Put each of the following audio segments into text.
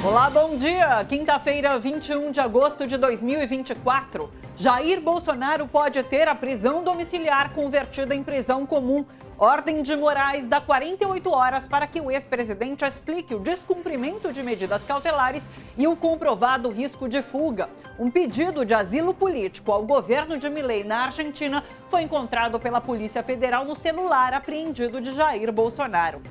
Olá, bom dia! Quinta-feira, 21 de agosto de 2024. Jair Bolsonaro pode ter a prisão domiciliar convertida em prisão comum. Ordem de Moraes dá 48 horas para que o ex-presidente explique o descumprimento de medidas cautelares e o comprovado risco de fuga. Um pedido de asilo político ao governo de Milei na Argentina foi encontrado pela Polícia Federal no celular apreendido de Jair Bolsonaro.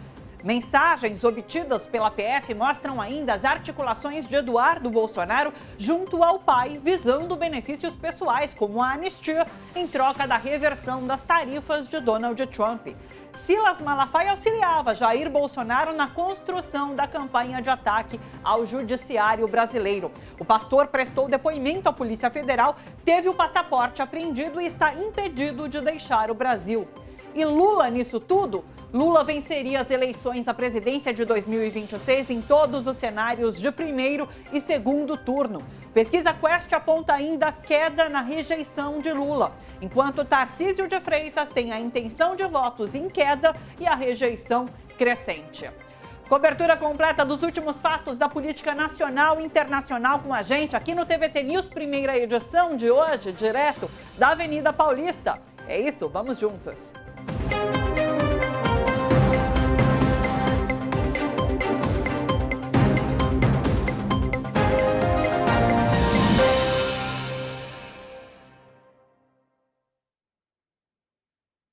Mensagens obtidas pela PF mostram ainda as articulações de Eduardo Bolsonaro junto ao pai, visando benefícios pessoais, como a anistia, em troca da reversão das tarifas de Donald Trump. Silas Malafaia auxiliava Jair Bolsonaro na construção da campanha de ataque ao judiciário brasileiro. O pastor prestou depoimento à Polícia Federal, teve o passaporte apreendido e está impedido de deixar o Brasil. E Lula nisso tudo? Lula venceria as eleições à presidência de 2026 em todos os cenários de primeiro e segundo turno. Pesquisa Quest aponta ainda queda na rejeição de Lula, enquanto Tarcísio de Freitas tem a intenção de votos em queda e a rejeição crescente. Cobertura completa dos últimos fatos da política nacional e internacional com a gente aqui no TVT News, primeira edição de hoje, direto da Avenida Paulista. É isso, vamos juntos.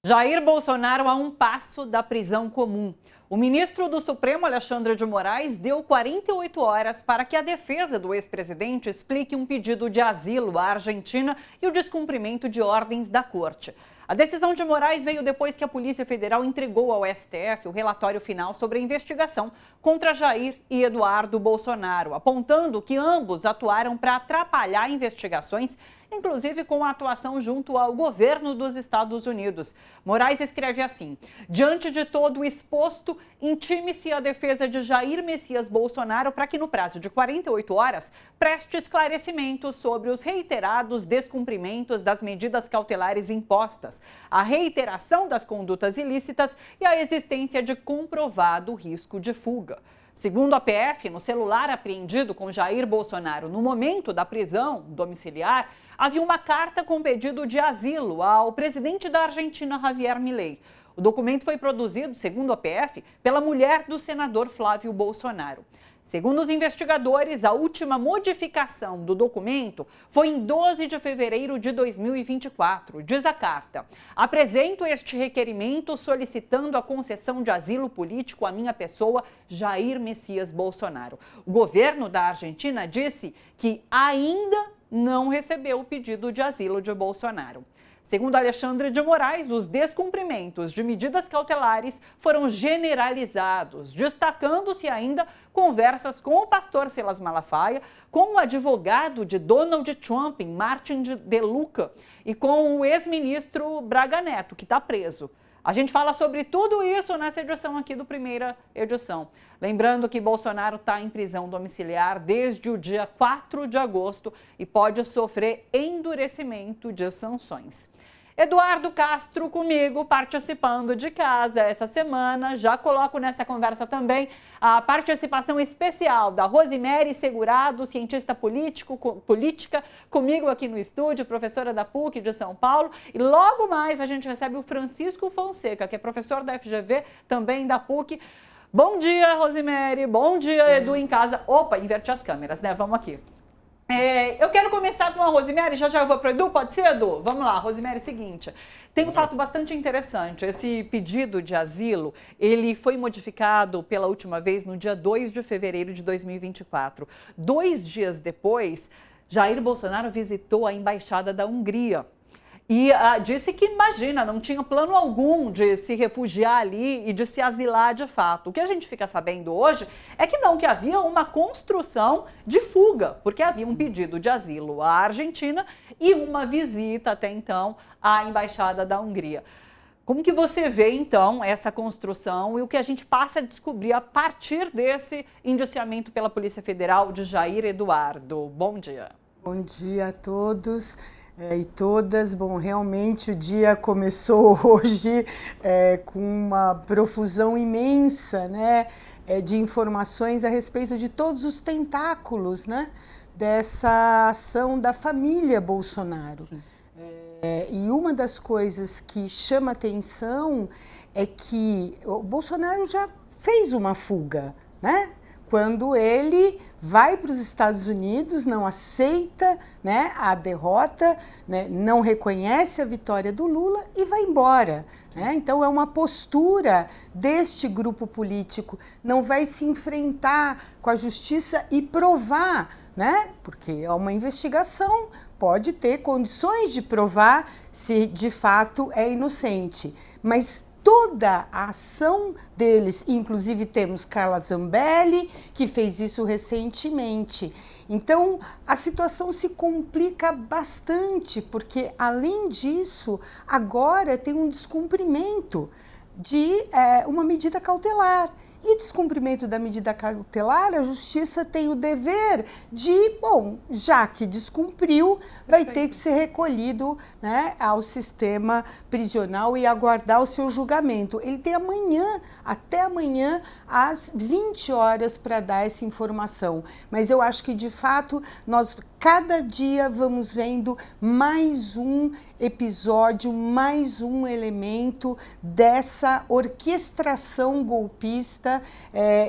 Jair Bolsonaro a um passo da prisão comum. O ministro do Supremo, Alexandre de Moraes, deu 48 horas para que a defesa do ex-presidente explique um pedido de asilo à Argentina e o descumprimento de ordens da corte. A decisão de Moraes veio depois que a Polícia Federal entregou ao STF o relatório final sobre a investigação contra Jair e Eduardo Bolsonaro, apontando que ambos atuaram para atrapalhar investigações, inclusive com a atuação junto ao governo dos Estados Unidos. Moraes escreve assim: diante de todo o exposto, intime-se a defesa de Jair Messias Bolsonaro para que no prazo de 48 horas preste esclarecimentos sobre os reiterados descumprimentos das medidas cautelares impostas, a reiteração das condutas ilícitas e a existência de comprovado risco de fuga. Segundo a PF, no celular apreendido com Jair Bolsonaro no momento da prisão domiciliar, havia uma carta com pedido de asilo ao presidente da Argentina, Javier Milei. O documento foi produzido, segundo a PF, pela mulher do senador Flávio Bolsonaro. Segundo os investigadores, a última modificação do documento foi em 12 de fevereiro de 2024. Diz a carta: apresento este requerimento solicitando a concessão de asilo político à minha pessoa, Jair Messias Bolsonaro. O governo da Argentina disse que ainda não recebeu o pedido de asilo de Bolsonaro. Segundo Alexandre de Moraes, os descumprimentos de medidas cautelares foram generalizados, destacando-se ainda conversas com o pastor Silas Malafaia, com o advogado de Donald Trump, Martin de Luca, e com o ex-ministro Braga Neto, que está preso. A gente fala sobre tudo isso nessa edição aqui do Primeira Edição. Lembrando que Bolsonaro está em prisão domiciliar desde o dia 4 de agosto e pode sofrer endurecimento de sanções. Eduardo Castro comigo, participando de casa essa semana. Já coloco nessa conversa também a participação especial da Rosemary Segurado, cientista política, comigo aqui no estúdio, professora da PUC de São Paulo. E logo mais a gente recebe o Francisco Fonseca, que é professor da FGV, também da PUC. Bom dia, Rosemary. Bom dia, Edu, em casa. Opa, inverte as câmeras, né? Vamos aqui. Eu quero começar com a Rosemary, já eu vou para o Edu, pode ser, Edu? Vamos lá, Rosemary, seguinte, tem um fato bastante interessante, esse pedido de asilo, ele foi modificado pela última vez no dia 2 de fevereiro de 2024. 2 dias depois, Jair Bolsonaro visitou a Embaixada da Hungria. E disse que, imagina, não tinha plano algum de se refugiar ali e de se asilar de fato. O que a gente fica sabendo hoje é que não, que havia uma construção de fuga, porque havia um pedido de asilo à Argentina e uma visita até então à Embaixada da Hungria. Como que você vê, então, essa construção e o que a gente passa a descobrir a partir desse indiciamento pela Polícia Federal de Jair Eduardo? Bom dia. Bom dia a todos. E todas, bom, realmente o dia começou hoje com uma profusão imensa, né, de informações a respeito de todos os tentáculos, né, dessa ação da família Bolsonaro. E uma das coisas que chama atenção é que o Bolsonaro já fez uma fuga, né? Quando ele vai para os Estados Unidos, não aceita, né, a derrota, né, não reconhece a vitória do Lula e vai embora. Né? Então é uma postura deste grupo político, não vai se enfrentar com a justiça e provar, né? Porque é uma investigação, pode ter condições de provar se de fato é inocente, mas toda a ação deles, inclusive temos Carla Zambelli, que fez isso recentemente. Então, a situação se complica bastante, porque, além disso, agora tem um descumprimento de uma medida cautelar. E descumprimento da medida cautelar, a justiça tem o dever de, bom, já que descumpriu, vai ter que ser recolhido, né, ao sistema prisional e aguardar o seu julgamento. Ele tem amanhã, até amanhã, às 20 horas para dar essa informação. Mas eu acho que, de fato, nós cada dia vamos vendo mais um episódio, mais um elemento dessa orquestração golpista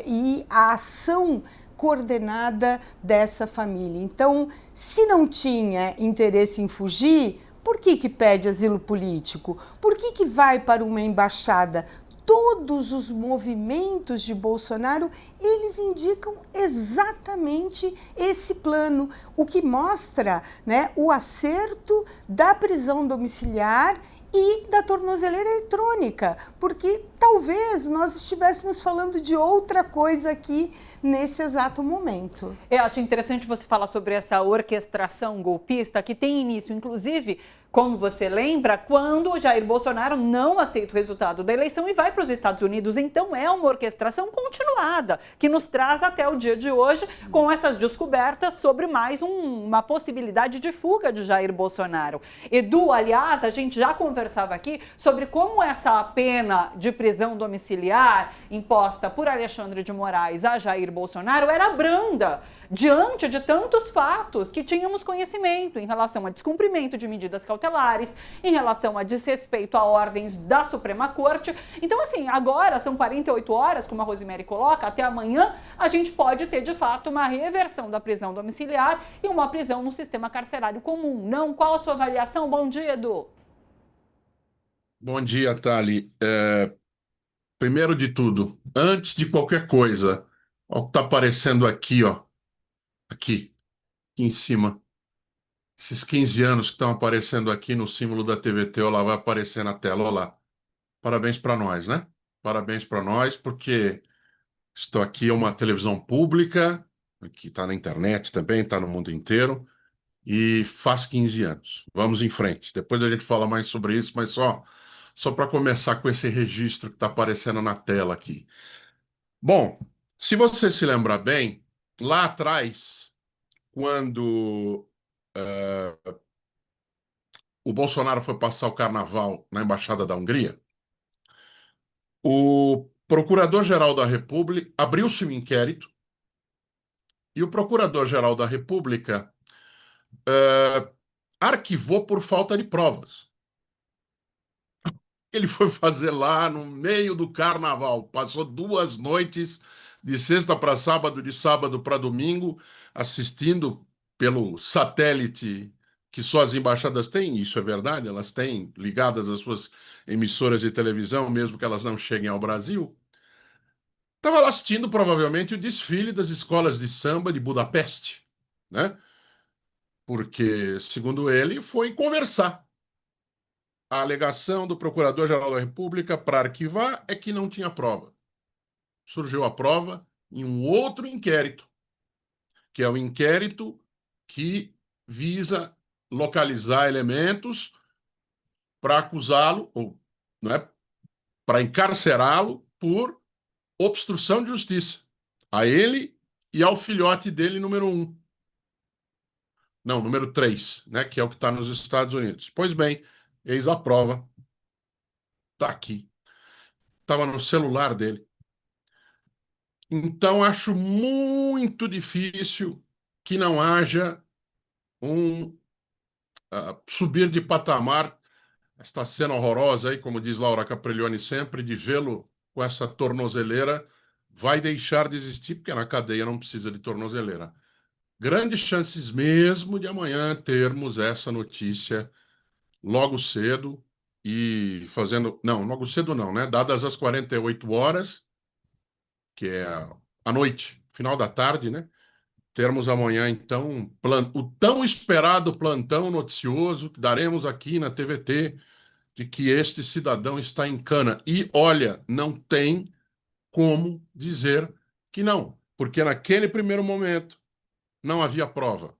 e a ação coordenada dessa família. Então, se não tinha interesse em fugir, por que pede asilo político? Por que vai para uma embaixada? Todos os movimentos de Bolsonaro, eles indicam exatamente esse plano, o que mostra, né, o acerto da prisão domiciliar e da tornozeleira eletrônica, porque talvez nós estivéssemos falando de outra coisa aqui nesse exato momento. Eu acho interessante você falar sobre essa orquestração golpista que tem início, inclusive, como você lembra, quando o Jair Bolsonaro não aceita o resultado da eleição e vai para os Estados Unidos. Então é uma orquestração continuada, que nos traz até o dia de hoje com essas descobertas sobre mais uma possibilidade de fuga de Jair Bolsonaro. Edu, aliás, a gente já conversava aqui sobre como essa pena de prisão domiciliar imposta por Alexandre de Moraes a Jair Bolsonaro era branda, diante de tantos fatos que tínhamos conhecimento em relação a descumprimento de medidas cautelares, em relação a desrespeito a ordens da Suprema Corte. Então, assim, agora são 48 horas, como a Rosemary coloca, até amanhã a gente pode ter, de fato, uma reversão da prisão domiciliar e uma prisão no sistema carcerário comum. Não? Qual a sua avaliação? Bom dia, Edu. Bom dia, Thali. Primeiro de tudo, antes de qualquer coisa, ó, o que está aparecendo aqui, ó, aqui em cima, esses 15 anos que estão aparecendo aqui no símbolo da TVT, ó lá, vai aparecer na tela, ó lá. Parabéns para nós, né? Parabéns para nós, porque estou aqui é uma televisão pública, que está na internet também, está no mundo inteiro, e faz 15 anos. Vamos em frente. Depois a gente fala mais sobre isso, mas só para começar com esse registro que está aparecendo na tela aqui. Bom, se você se lembra bem, lá atrás, quando o Bolsonaro foi passar o carnaval na Embaixada da Hungria, o Procurador-Geral da República abriu-se um inquérito e o Procurador-Geral da República arquivou por falta de provas. Ele foi fazer lá no meio do carnaval, passou 2 noites, de sexta para sábado, de sábado para domingo, assistindo pelo satélite que só as embaixadas têm, isso é verdade, elas têm ligadas às suas emissoras de televisão, mesmo que elas não cheguem ao Brasil. Estava lá assistindo provavelmente o desfile das escolas de samba de Budapeste, né? Porque, segundo ele, foi conversar. A alegação do Procurador-Geral da República para arquivar é que não tinha prova. Surgiu a prova em um outro inquérito, que é o inquérito que visa localizar elementos para acusá-lo, ou não é, para encarcerá-lo por obstrução de justiça. A ele e ao filhote dele, número 1. Não, número 3, né, que é o que está nos Estados Unidos. Pois bem, eis a prova. Está aqui. Estava no celular dele. Então, acho muito difícil que não haja um subir de patamar. Esta cena horrorosa aí, como diz Laura Capriglione sempre, de vê-lo com essa tornozeleira, vai deixar de existir, porque na cadeia não precisa de tornozeleira. Grandes chances mesmo de amanhã termos essa notícia logo cedo e fazendo... Não, logo cedo não, né? Dadas as 48 horas, que é a noite, final da tarde, né? Termos amanhã, então, o tão esperado plantão noticioso que daremos aqui na TVT, de que este cidadão está em cana. E, olha, não tem como dizer que não, porque naquele primeiro momento não havia prova.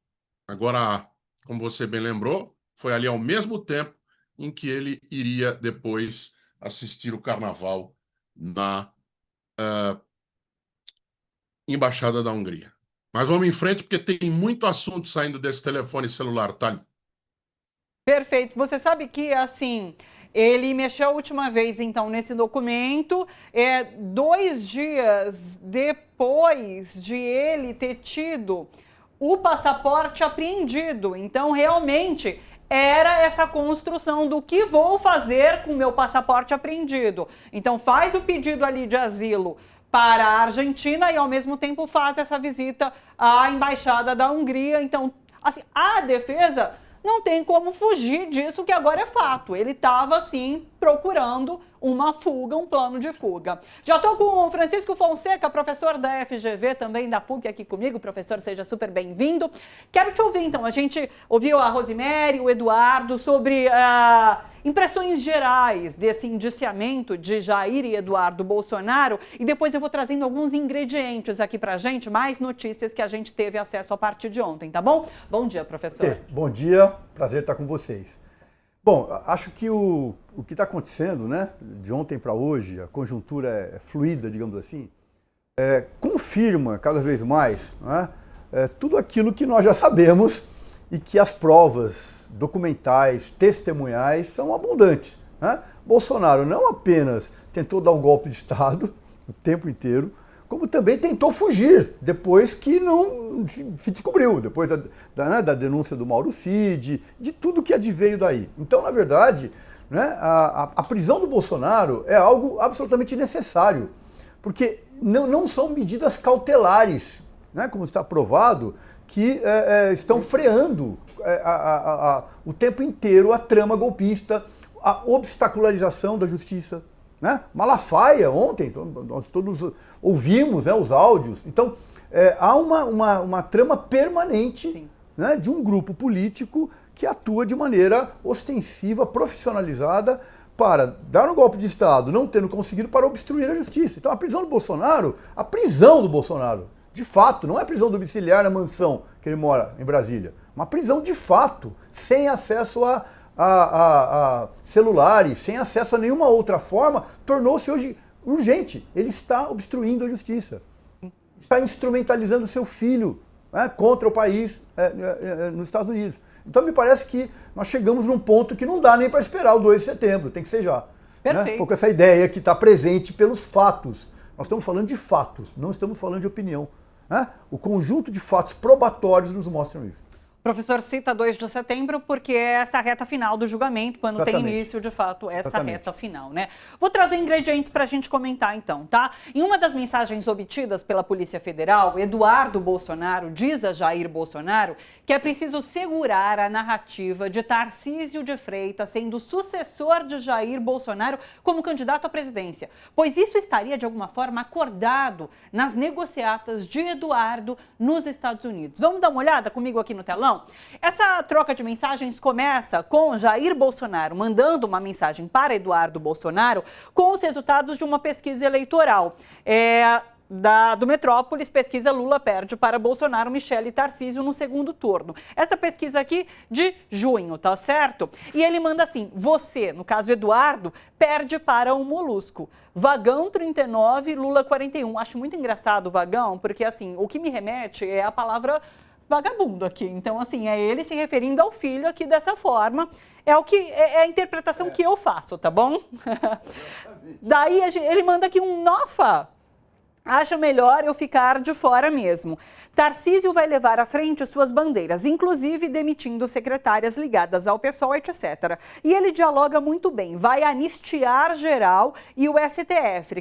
Agora há, como você bem lembrou, foi ali ao mesmo tempo em que ele iria depois assistir o carnaval na Embaixada da Hungria. Mas vamos em frente, porque tem muito assunto saindo desse telefone celular, Thali. Perfeito. Você sabe que, assim, ele mexeu a última vez, então, nesse documento, 2 dias depois de ele ter tido o passaporte apreendido. Então, realmente, era essa construção do que vou fazer com o meu passaporte apreendido. Então, faz o pedido ali de asilo para a Argentina e, ao mesmo tempo, faz essa visita à Embaixada da Hungria. Então, assim, a defesa não tem como fugir disso, que agora é fato. Ele estava, sim, procurando uma fuga, um plano de fuga. Já estou com o Francisco Fonseca, professor da FGV, também da PUC, aqui comigo. Professor, seja super bem-vindo. Quero te ouvir, então. A gente ouviu a Rosemary, o Eduardo, sobre impressões gerais desse indiciamento de Jair e Eduardo Bolsonaro. E depois eu vou trazendo alguns ingredientes aqui pra gente, mais notícias que a gente teve acesso a partir de ontem, tá bom? Bom dia, professor. Bom dia, prazer estar com vocês. Bom, acho que o que está acontecendo, né, de ontem para hoje, a conjuntura é fluida, digamos assim, confirma cada vez mais, né, tudo aquilo que nós já sabemos e que as provas documentais, testemunhais são abundantes, né? Bolsonaro não apenas tentou dar um golpe de Estado o tempo inteiro, como também tentou fugir depois que não se descobriu, depois da denúncia do Mauro Cid, de tudo que adveio daí. Então, na verdade, né, a prisão do Bolsonaro é algo absolutamente necessário, porque não são medidas cautelares, né, como está provado, que estão freando o tempo inteiro a trama golpista, a obstacularização da justiça. Né? Malafaia ontem, nós todos ouvimos, né, os áudios. Então, há uma trama permanente, né, de um grupo político que atua de maneira ostensiva, profissionalizada, para dar um golpe de Estado, não tendo conseguido, para obstruir a justiça. Então, a prisão do Bolsonaro, de fato, não é a prisão domiciliar na mansão que ele mora em Brasília, uma prisão de fato, sem acesso a celulares, sem acesso a nenhuma outra forma, tornou-se hoje urgente. Ele está obstruindo a justiça, está instrumentalizando o seu filho, né, contra o país nos Estados Unidos. Então me parece que nós chegamos num ponto que não dá nem para esperar o 2 de setembro, tem que ser já. Perfeito. Né? Um pouco essa ideia que está presente pelos fatos. Nós estamos falando de fatos, não estamos falando de opinião. Né? O conjunto de fatos probatórios nos mostram isso. O professor cita 2 de setembro porque é essa reta final do julgamento, quando tem início, de fato, essa reta final, né? Vou trazer ingredientes para a gente comentar, então, tá? Em uma das mensagens obtidas pela Polícia Federal, Eduardo Bolsonaro diz a Jair Bolsonaro que é preciso segurar a narrativa de Tarcísio de Freitas sendo sucessor de Jair Bolsonaro como candidato à presidência, pois isso estaria, de alguma forma, acordado nas negociatas de Eduardo nos Estados Unidos. Vamos dar uma olhada comigo aqui no telão? Essa troca de mensagens começa com Jair Bolsonaro mandando uma mensagem para Eduardo Bolsonaro com os resultados de uma pesquisa eleitoral. Do Metrópolis, pesquisa Lula perde para Bolsonaro, Michele e Tarcísio no segundo turno. Essa pesquisa aqui de junho, tá certo? E ele manda assim, você, no caso Eduardo, perde para o Molusco. Vagão 39, Lula 41. Acho muito engraçado o Vagão, porque assim, o que me remete é a palavra vagabundo aqui. Então, assim, é ele se referindo ao filho aqui dessa forma. É a interpretação que eu faço, tá bom? Daí ele manda aqui um nofa. acha melhor eu ficar de fora mesmo. Tarcísio vai levar à frente suas bandeiras, inclusive demitindo secretárias ligadas ao PSOL, etc. E ele dialoga muito bem, vai anistiar geral e o STF,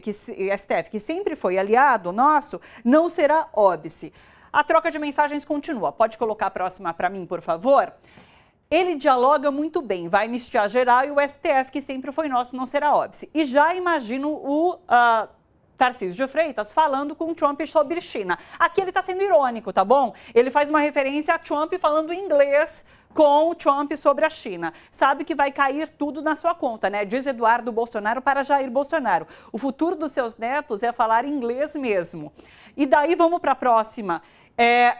que sempre foi aliado nosso, não será óbice. A troca de mensagens continua. Pode colocar a próxima para mim, por favor? Ele dialoga muito bem, vai anistiar geral e o STF, que sempre foi nosso, não será óbice. E já imagino o Tarcísio de Freitas falando com o Trump sobre China. Aqui ele está sendo irônico, tá bom? Ele faz uma referência a Trump falando inglês com o Trump sobre a China. Sabe que vai cair tudo na sua conta, né? Diz Eduardo Bolsonaro para Jair Bolsonaro. O futuro dos seus netos é falar inglês mesmo. E daí vamos para a próxima.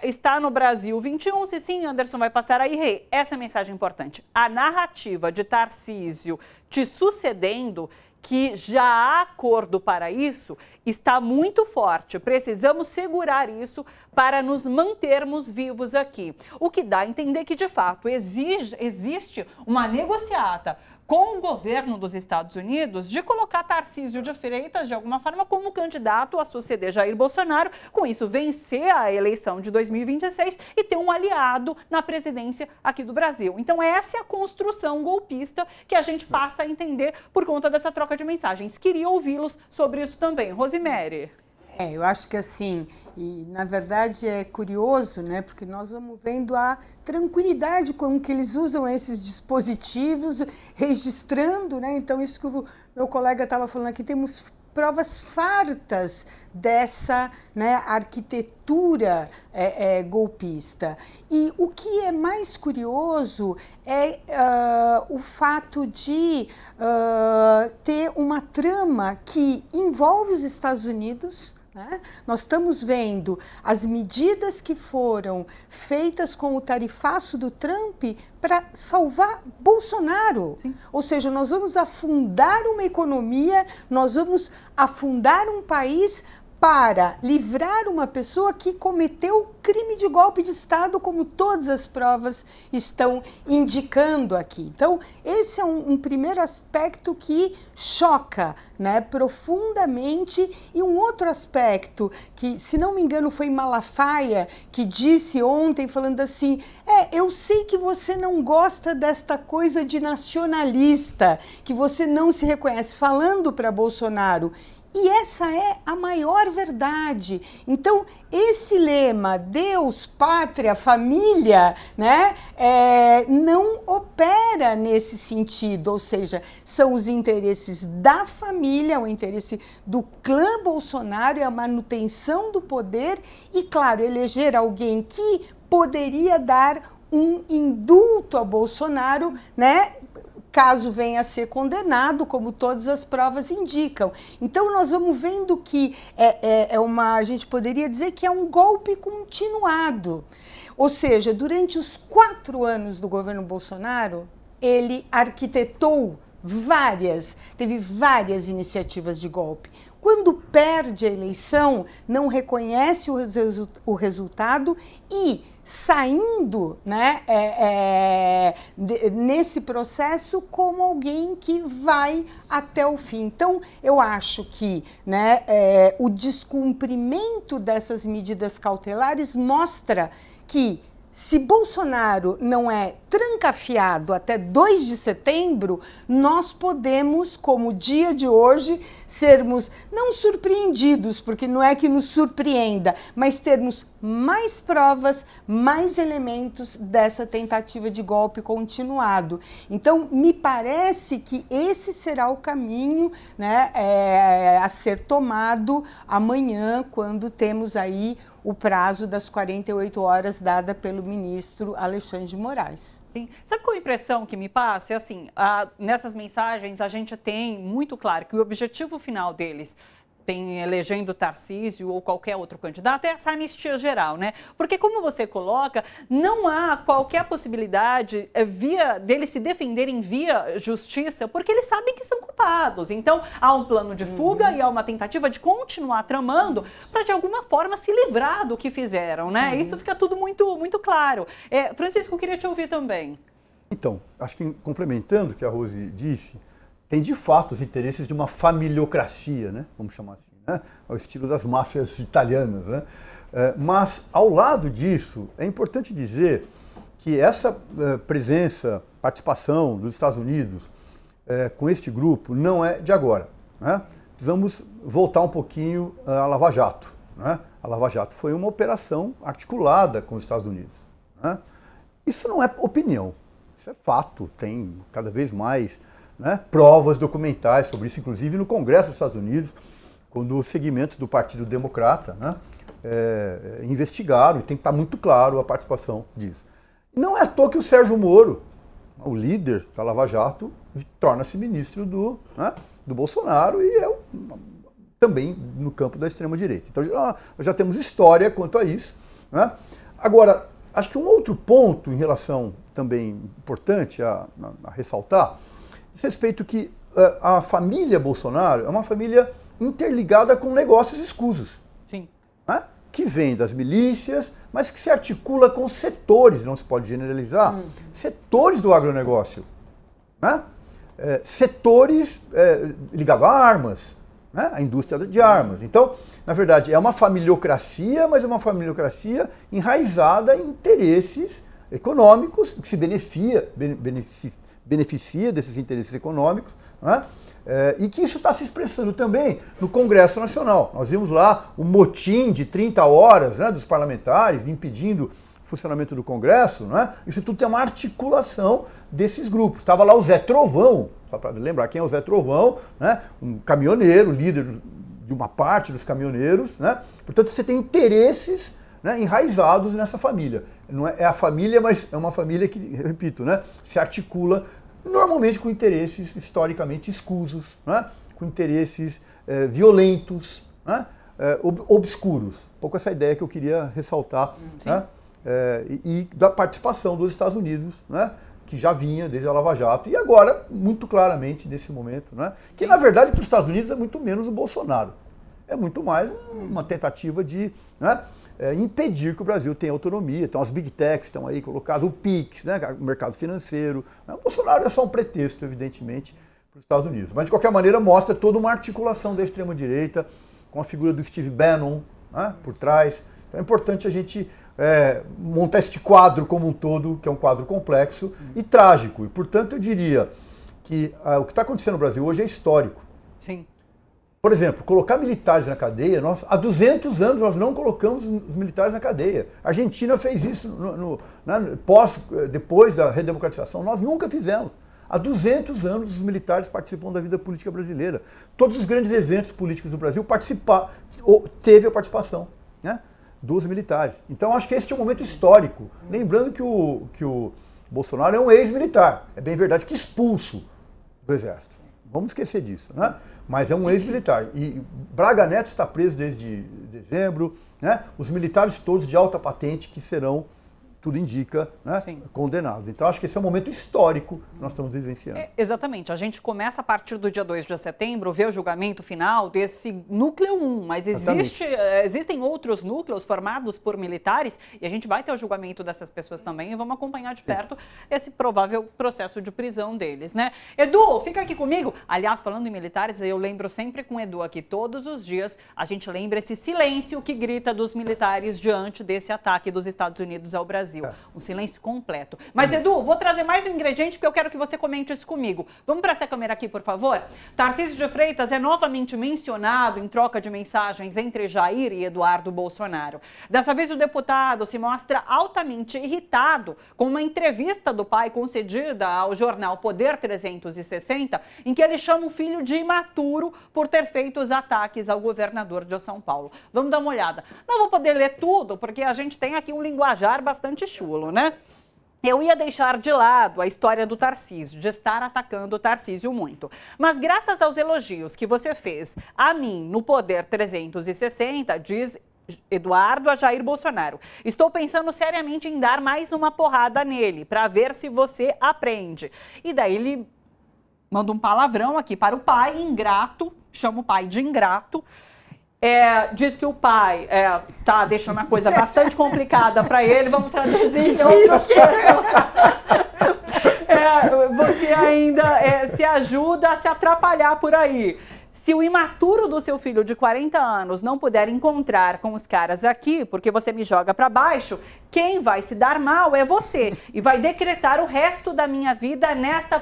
Está no Brasil 21, se sim, Anderson vai passar aí, Rei. Essa é a mensagem importante. A narrativa de Tarcísio te sucedendo, que já há acordo para isso, está muito forte. Precisamos segurar isso para nos mantermos vivos aqui. O que dá a entender que, de fato, existe uma negociata com o governo dos Estados Unidos de colocar Tarcísio de Freitas, de alguma forma, como candidato a suceder Jair Bolsonaro, com isso vencer a eleição de 2026 e ter um aliado na presidência aqui do Brasil. Então essa é a construção golpista que a gente passa a entender por conta dessa troca de mensagens. Queria ouvi-los sobre isso também. Rosemary. Eu acho que assim, e na verdade é curioso, né, porque nós vamos vendo a tranquilidade com que eles usam esses dispositivos, registrando, né, então isso que o meu colega estava falando aqui, temos provas fartas dessa, né, arquitetura golpista. E o que é mais curioso é o fato de ter uma trama que envolve os Estados Unidos. Nós estamos vendo as medidas que foram feitas com o tarifaço do Trump para salvar Bolsonaro. Sim. Ou seja, nós vamos afundar uma economia, nós vamos afundar um país para livrar uma pessoa que cometeu crime de golpe de Estado, como todas as provas estão indicando aqui. Então, esse é um primeiro aspecto que choca, né, profundamente. E um outro aspecto que, se não me engano, foi Malafaia que disse ontem, falando assim, eu sei que você não gosta desta coisa de nacionalista, que você não se reconhece, falando para Bolsonaro. E essa é a maior verdade. Então, esse lema, Deus, pátria, família, né, não opera nesse sentido. Ou seja, são os interesses da família, o interesse do clã Bolsonaro e a manutenção do poder e, claro, eleger alguém que poderia dar um indulto a Bolsonaro, né, caso venha a ser condenado, como todas as provas indicam. Então, nós vamos vendo que a gente poderia dizer que é um golpe continuado. Ou seja, durante os 4 anos do governo Bolsonaro, ele arquitetou teve várias iniciativas de golpe. Quando perde a eleição, não reconhece o resultado e, saindo, né, nesse processo como alguém que vai até o fim. Então, eu acho que, né, o descumprimento dessas medidas cautelares mostra que, se Bolsonaro não é trancafiado até 2 de setembro, nós podemos, como o dia de hoje, sermos não surpreendidos, porque não é que nos surpreenda, mas termos mais provas, mais elementos dessa tentativa de golpe continuado. Então, me parece que esse será o caminho, né, a ser tomado amanhã, quando temos aí o prazo das 48 horas dada pelo ministro Alexandre de Moraes. Sim. Sabe qual a impressão que me passa? É assim, nessas mensagens a gente tem muito claro que o objetivo final deles, elegendo Tarcísio ou qualquer outro candidato, é essa anistia geral, né? Porque, como você coloca, não há qualquer possibilidade deles se defenderem via justiça, porque eles sabem que são culpados. Então, há um plano de fuga e há uma tentativa de continuar tramando para, de alguma forma, se livrar do que fizeram, né? Isso fica tudo muito, muito claro. Francisco, eu queria te ouvir também. Então, acho que complementando o que a Rose disse, tem de fato os interesses de uma familiocracia, né? Vamos chamar assim. né? Ao estilo das máfias italianas, né? Mas, ao lado disso, é importante dizer que essa presença, participação dos Estados Unidos com este grupo não é de agora, né? Precisamos voltar um pouquinho à Lava Jato, né? A Lava Jato foi uma operação articulada com os Estados Unidos, né? Isso não é opinião, isso é fato, tem cada vez mais, né, provas documentais sobre isso, inclusive no Congresso dos Estados Unidos, quando os segmentos do Partido Democrata, né, investigaram, e tem que estar muito claro a participação disso. Não é à toa que o Sérgio Moro, o líder da Lava Jato, torna-se ministro do Bolsonaro e também no campo da extrema-direita. Então nós já temos história quanto a isso, né? Agora, acho que um outro ponto em relação também importante a ressaltar, diz respeito que a família Bolsonaro é uma família interligada com negócios escusos. Sim. Né? Que vem das milícias, mas que se articula com setores, não se pode generalizar, setores do agronegócio, né? Setores ligados a armas, né? A indústria de armas. Então, na verdade, é uma familiocracia, mas é uma familiocracia enraizada em interesses econômicos, que se beneficia desses interesses econômicos, né? E que isso está se expressando também no Congresso Nacional. Nós vimos lá o motim de 30 horas, né, dos parlamentares impedindo o funcionamento do Congresso, né? Isso tudo tem uma articulação desses grupos. Estava lá o Zé Trovão, só para lembrar quem é o Zé Trovão, né? Um caminhoneiro, líder de uma parte dos caminhoneiros, né? Portanto, você tem interesses, né, enraizados nessa família. Não é a família, mas é uma família que, repito, né, se articula normalmente com interesses historicamente escusos, né? Com interesses violentos, né? Obscuros. Um pouco essa ideia que eu queria ressaltar, né? E da participação dos Estados Unidos, né? Que já vinha desde a Lava Jato e agora, muito claramente, nesse momento, né? Que na verdade para os Estados Unidos é muito menos o Bolsonaro. É muito mais uma tentativa de, né, impedir que o Brasil tenha autonomia. Então as Big Techs estão aí colocadas, o PIX, né, o mercado financeiro. O Bolsonaro é só um pretexto, evidentemente, para os Estados Unidos. Mas de qualquer maneira mostra toda uma articulação da extrema-direita com a figura do Steve Bannon, né, por trás. Então é importante a gente montar este quadro como um todo, que é um quadro complexo e trágico. E, portanto, eu diria que o que está acontecendo no Brasil hoje é histórico. Sim. Por exemplo, colocar militares na cadeia, há 200 anos nós não colocamos os militares na cadeia. A Argentina fez isso depois da redemocratização, nós nunca fizemos. Há 200 anos os militares participam da vida política brasileira. Todos os grandes eventos políticos do Brasil teve a participação, né, dos militares. Então acho que esse é um momento histórico. Lembrando que o Bolsonaro é um ex-militar. É bem verdade que expulso do Exército. Vamos esquecer disso, né? Mas é um ex-militar. E Braga Neto está preso desde dezembro, né? Os militares todos de alta patente que serão, tudo indica, né, condenados. Então acho que esse é um momento histórico que nós estamos vivenciando. Exatamente. A gente começa a partir do dia 2 de setembro, ver o julgamento final desse núcleo 1, mas existem outros núcleos formados por militares e a gente vai ter o julgamento dessas pessoas também e vamos acompanhar de perto esse provável processo de prisão deles, né? Edu, fica aqui comigo. Aliás, falando em militares, eu lembro sempre com o Edu aqui, todos os dias, a gente lembra esse silêncio que grita dos militares diante desse ataque dos Estados Unidos ao Brasil. Um silêncio completo. Mas, Edu, vou trazer mais um ingrediente porque eu quero que você comente isso comigo. Vamos para essa câmera aqui, por favor? Tarcísio de Freitas é novamente mencionado em troca de mensagens entre Jair e Eduardo Bolsonaro. Dessa vez, o deputado se mostra altamente irritado com uma entrevista do pai concedida ao jornal Poder 360, em que ele chama o filho de imaturo por ter feito os ataques ao governador de São Paulo. Vamos dar uma olhada. Não vou poder ler tudo, porque a gente tem aqui um linguajar bastante chulo, né? Eu ia deixar de lado a história do Tarcísio, de estar atacando o Tarcísio muito. Mas graças aos elogios que você fez a mim no Poder 360, diz Eduardo a Jair Bolsonaro, estou pensando seriamente em dar mais uma porrada nele, para ver se você aprende. E daí ele manda um palavrão aqui para o pai, ingrato, chama o pai de ingrato. Diz que o pai tá deixando a coisa bastante complicada para ele. Vamos traduzir então. Você ainda se ajuda a se atrapalhar por aí. Se o imaturo do seu filho de 40 anos não puder encontrar com os caras aqui, porque você me joga para baixo, quem vai se dar mal é você e vai decretar o resto da minha vida nesta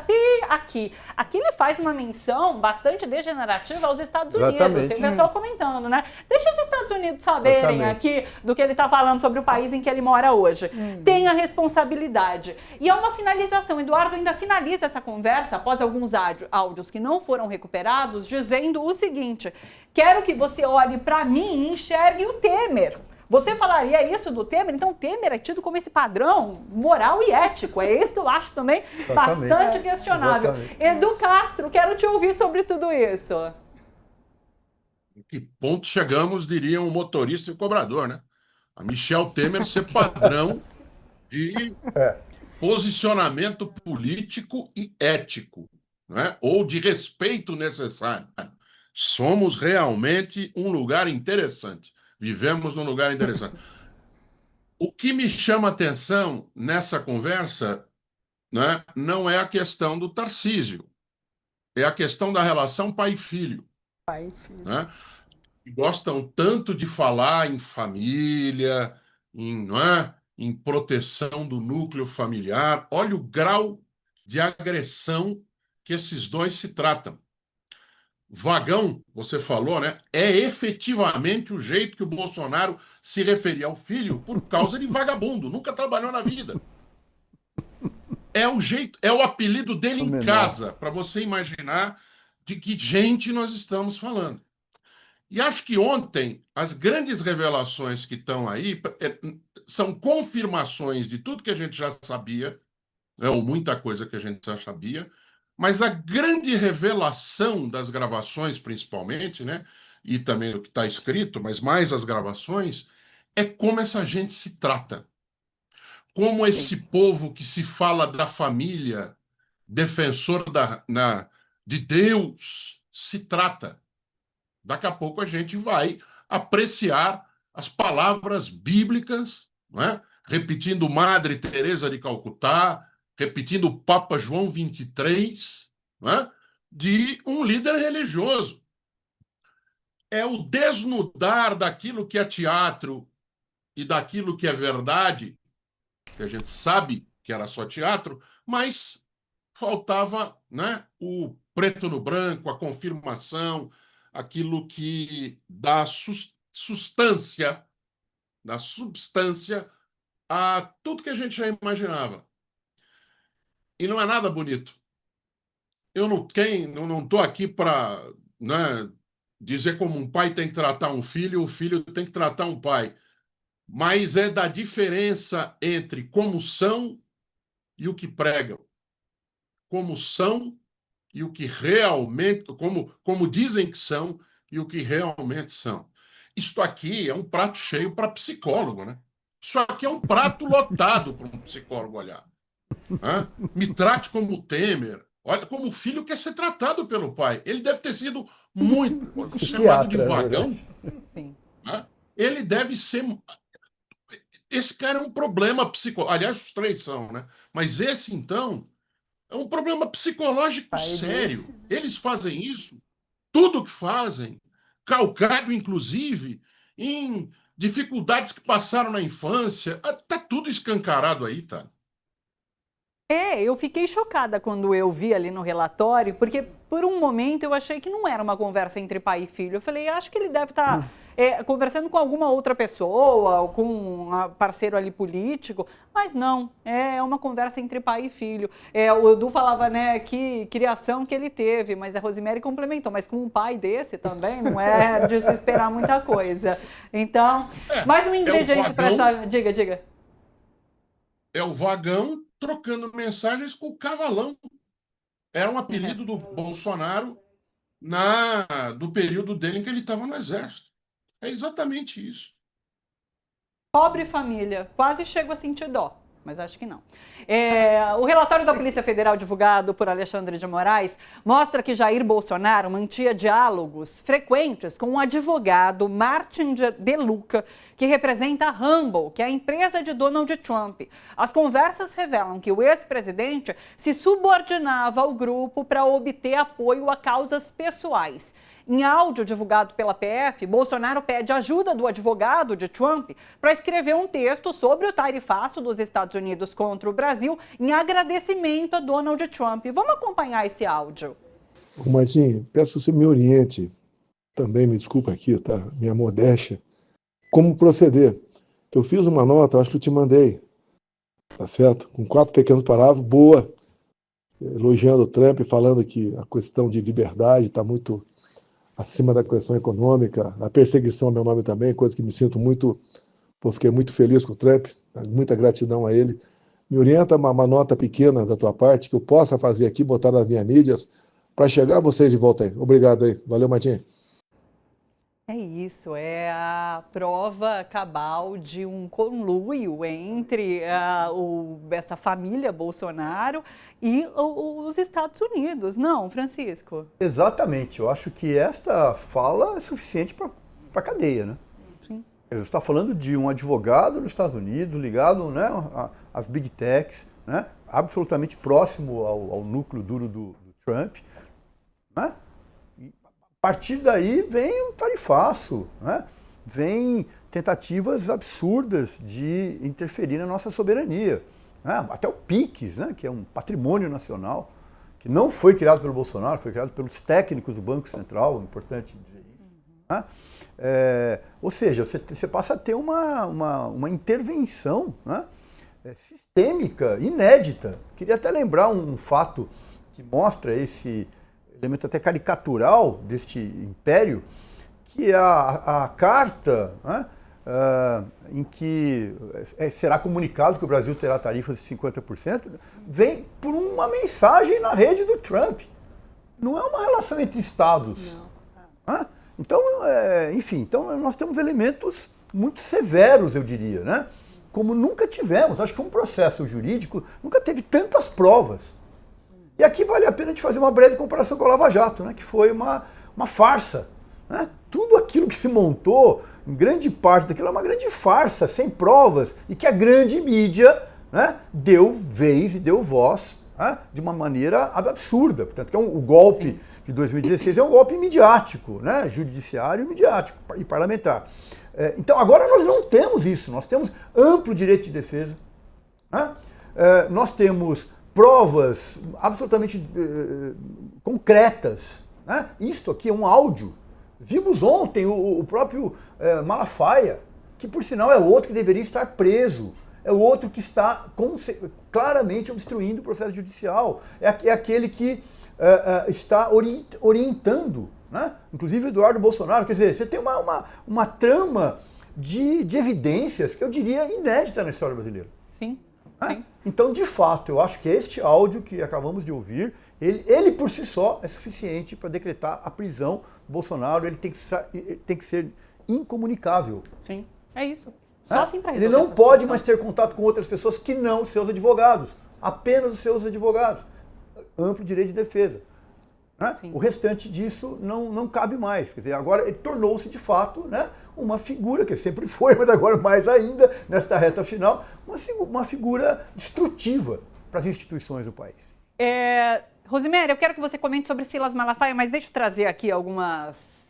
aqui. Aqui ele faz uma menção bastante degenerativa aos Estados Unidos. Exatamente. Tem pessoal comentando, né? Deixa os Estados Unidos saberem Exatamente. aqui do que ele está falando sobre o país em que ele mora hoje. Tem a responsabilidade. E é uma finalização. Eduardo ainda finaliza essa conversa após alguns áudios que não foram recuperados, dizendo o seguinte: quero que você olhe para mim e enxergue o Temer. Você falaria isso do Temer? Então, o Temer é tido como esse padrão moral e ético. É isso que eu acho também bastante questionável. Exatamente. Edu Castro, quero te ouvir sobre tudo isso. Em que ponto chegamos, diriam o motorista e o cobrador, né? A Michel Temer ser padrão de posicionamento político e ético, né? Ou de respeito necessário. Somos realmente um lugar interessante. Vivemos num lugar interessante. O que me chama atenção nessa conversa, né, não é a questão do Tarcísio, é a questão da relação pai e filho. Pai e filho. Né? Que gostam tanto de falar em família, em proteção do núcleo familiar. Olha o grau de agressão que esses dois se tratam. Vagão, você falou, né? É efetivamente o jeito que o Bolsonaro se referia ao filho por causa de vagabundo, nunca trabalhou na vida. É o jeito, é o apelido dele em casa, para você imaginar de que gente nós estamos falando. E acho que ontem as grandes revelações que estão aí são confirmações de tudo que a gente já sabia, ou muita coisa que a gente já sabia, mas a grande revelação das gravações, principalmente, né, e também o que está escrito, mas mais as gravações, é como essa gente se trata. Como esse povo que se fala da família, defensor de Deus, se trata. Daqui a pouco a gente vai apreciar as palavras bíblicas, né? Repetindo Madre Teresa de Calcutá, repetindo o Papa João 23, né? De um líder religioso. É o desnudar daquilo que é teatro e daquilo que é verdade, que a gente sabe que era só teatro, mas faltava, né, o preto no branco, a confirmação, aquilo que dá substância a tudo que a gente já imaginava. E não é nada bonito. Eu não estou aqui para, né, dizer como um pai tem que tratar um filho, o filho tem que tratar um pai. Mas é da diferença entre como são e o que pregam. Como são e o que realmente, como dizem que são e o que realmente são. Isto aqui é um prato cheio para psicólogo, né? Isso aqui é um prato lotado para um psicólogo olhar. Me trate como Temer. Olha como o filho quer ser tratado pelo pai. Ele deve ter sido muito chamado de vagão. Sim. Ele deve ser... Esse cara é um problema psicológico. Aliás, os três são, né? Mas esse, então, é um problema psicológico sério. Eles fazem isso, tudo que fazem, calcado, inclusive, em dificuldades que passaram na infância. Tá tudo escancarado aí, tá? Eu fiquei chocada quando eu vi ali no relatório, porque por um momento eu achei que não era uma conversa entre pai e filho. Eu falei, acho que ele deve estar conversando com alguma outra pessoa, ou com um parceiro ali político, mas não, é uma conversa entre pai e filho. O Edu falava, né, que criação que ele teve, mas a Rosemary complementou, mas com um pai desse também não é de se esperar muita coisa. Então, mais um ingrediente para essa... Diga. É o vagão trocando mensagens com o cavalão. Era um apelido do Bolsonaro do período dele em que ele estava no Exército. É exatamente isso. Pobre família. Quase chego a sentir dó, mas acho que não. O relatório da Polícia Federal divulgado por Alexandre de Moraes mostra que Jair Bolsonaro mantinha diálogos frequentes com o advogado Martin De Luca, que representa a Rumble, que é a empresa de Donald Trump. As conversas revelam que o ex-presidente se subordinava ao grupo para obter apoio a causas pessoais. Em áudio divulgado pela PF, Bolsonaro pede ajuda do advogado de Trump para escrever um texto sobre o tarifaço dos Estados Unidos contra o Brasil em agradecimento a Donald Trump. Vamos acompanhar esse áudio. Martim, peço que você me oriente, também me desculpa aqui, tá? Minha modéstia, como proceder. Eu fiz uma nota, acho que eu te mandei, tá certo? Com 4 pequenos parágrafos, boa, elogiando o Trump, falando que a questão de liberdade está muito acima da questão econômica, a perseguição é meu nome também, coisa que me sinto muito, fiquei muito feliz com o Trump, muita gratidão a ele. Me orienta uma nota pequena da tua parte, que eu possa fazer aqui, botar nas minhas mídias, para chegar a vocês de volta aí. Obrigado aí. Valeu, Martim. É isso, é a prova cabal de um conluio entre essa família Bolsonaro e os Estados Unidos, não, Francisco? Exatamente, eu acho que esta fala é suficiente para a cadeia, né? Sim. Ele está falando de um advogado dos Estados Unidos ligado, né, às big techs, né, absolutamente próximo ao núcleo duro do Trump, né? A partir daí vem o tarifaço, né? Vem tentativas absurdas de interferir na nossa soberania. Né? Até o PIX, né? Que é um patrimônio nacional, que não foi criado pelo Bolsonaro, foi criado pelos técnicos do Banco Central, é importante dizer isso. Né? Ou seja, você passa a ter uma intervenção, né? Sistêmica, inédita. Queria até lembrar um fato que mostra esse elemento até caricatural deste império, que é a carta, né, em que será comunicado que o Brasil terá tarifas de 50%, vem por uma mensagem na rede do Trump. Não é uma relação entre estados. Não. Né? Então, enfim, então nós temos elementos muito severos, eu diria, né? Como nunca tivemos. Acho que um processo jurídico nunca teve tantas provas. E aqui vale a pena a gente fazer uma breve comparação com a Lava Jato, né, que foi uma farsa. Né? Tudo aquilo que se montou, em grande parte daquilo, é uma grande farsa, sem provas, e que a grande mídia, né, deu vez e deu voz, né, de uma maneira absurda. Portanto, que o golpe Sim. de 2016 é um golpe midiático, né, judiciário, midiático e parlamentar. Então, agora nós não temos isso, nós temos amplo direito de defesa, né? Nós temos provas absolutamente concretas. Né? Isto aqui é um áudio. Vimos ontem o próprio Malafaia, que por sinal é outro que deveria estar preso, é outro que está claramente obstruindo o processo judicial, é aquele que está orientando, né? Inclusive o Eduardo Bolsonaro. Quer dizer, você tem uma trama de evidências que eu diria inédita na história brasileira. Sim. Sim. Então, de fato, eu acho que este áudio que acabamos de ouvir, ele por si só é suficiente para decretar a prisão do Bolsonaro. Ele tem que ser incomunicável. Sim, é isso. Só assim para resolver. Ele não pode mais ter contato com outras pessoas que não os seus advogados. Apenas os seus advogados. Amplo direito de defesa. Né? O restante disso não cabe mais. Quer dizer, agora ele tornou-se, de fato, né, uma figura, que sempre foi, mas agora mais ainda, nesta reta final, uma figura destrutiva para as instituições do país. Rosiméria, eu quero que você comente sobre Silas Malafaia, mas deixa eu trazer aqui alguns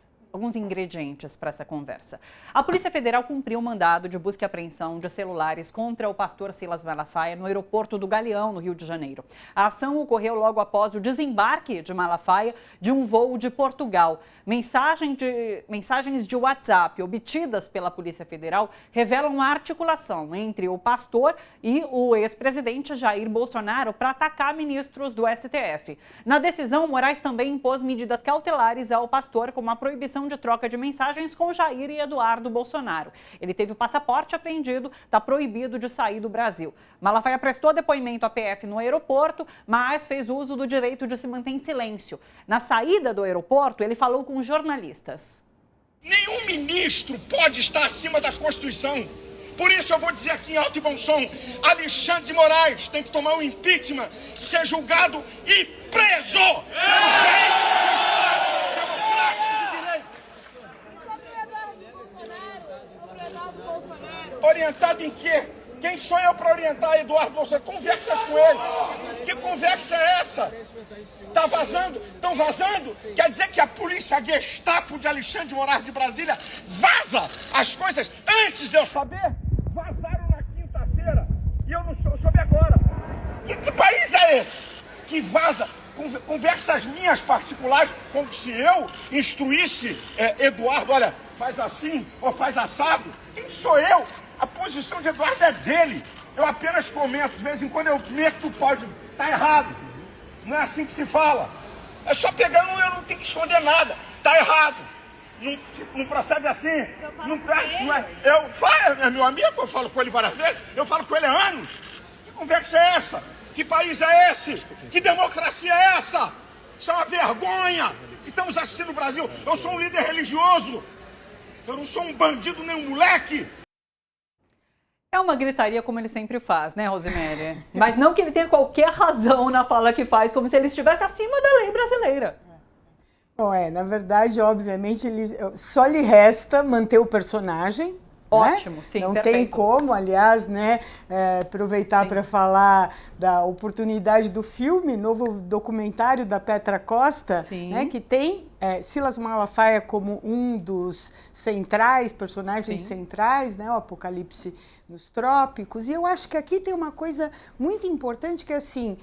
ingredientes para essa conversa. A Polícia Federal cumpriu um mandado de busca e apreensão de celulares contra o pastor Silas Malafaia no aeroporto do Galeão, no Rio de Janeiro. A ação ocorreu logo após o desembarque de Malafaia de um voo de Portugal. Mensagens de WhatsApp obtidas pela Polícia Federal revelam uma articulação entre o pastor e o ex-presidente Jair Bolsonaro para atacar ministros do STF. Na decisão, Moraes também impôs medidas cautelares ao pastor, como a proibição de troca de mensagens com Jair e Eduardo Bolsonaro. Ele teve o passaporte apreendido, está proibido de sair do Brasil. Malafaia prestou depoimento à PF no aeroporto, mas fez uso do direito de se manter em silêncio. Na saída do aeroporto, ele falou com jornalistas. Nenhum ministro pode estar acima da Constituição. Por isso eu vou dizer aqui em alto e bom som, Alexandre de Moraes tem que tomar um impeachment, ser julgado e preso! Orientado em quê? Quem sou eu para orientar Eduardo Bolsonaro? Conversa com ele. Que conversa é essa? Tá vazando? Estão vazando? Quer dizer que a polícia, a Gestapo de Alexandre de Moraes de Brasília, vaza as coisas antes de eu saber? Vazaram na quinta-feira e eu não soube agora. Que país é esse que vaza conversas minhas particulares, como se eu instruísse Eduardo, olha, faz assim ou faz assado? Quem sou eu? A posição de Eduardo é dele. Eu apenas comento, de vez em quando eu meto o pau de... Tá errado. Não é assim que se fala. É só pegar, eu não tenho que esconder nada. Tá errado. Não procede assim. Não é. É meu amigo, eu falo com ele várias vezes. Eu falo com ele há anos. Que conversa é essa? Que país é esse? Que democracia é essa? Isso é uma vergonha. Estamos assistindo o Brasil. Eu sou um líder religioso. Eu não sou um bandido nem um moleque. É uma gritaria como ele sempre faz, né, Rosemary? Mas não que ele tenha qualquer razão na fala que faz, como se ele estivesse acima da lei brasileira. Bom, na verdade, obviamente, só lhe resta manter o personagem. Ótimo, né? sim, Não perfeito. tem como, aliás, né, aproveitar para falar da oportunidade do filme, novo documentário da Petra Costa, né, que tem Silas Malafaia como um dos personagens centrais, né, o Apocalipse nos Trópicos. E eu acho que aqui tem uma coisa muito importante que, assim,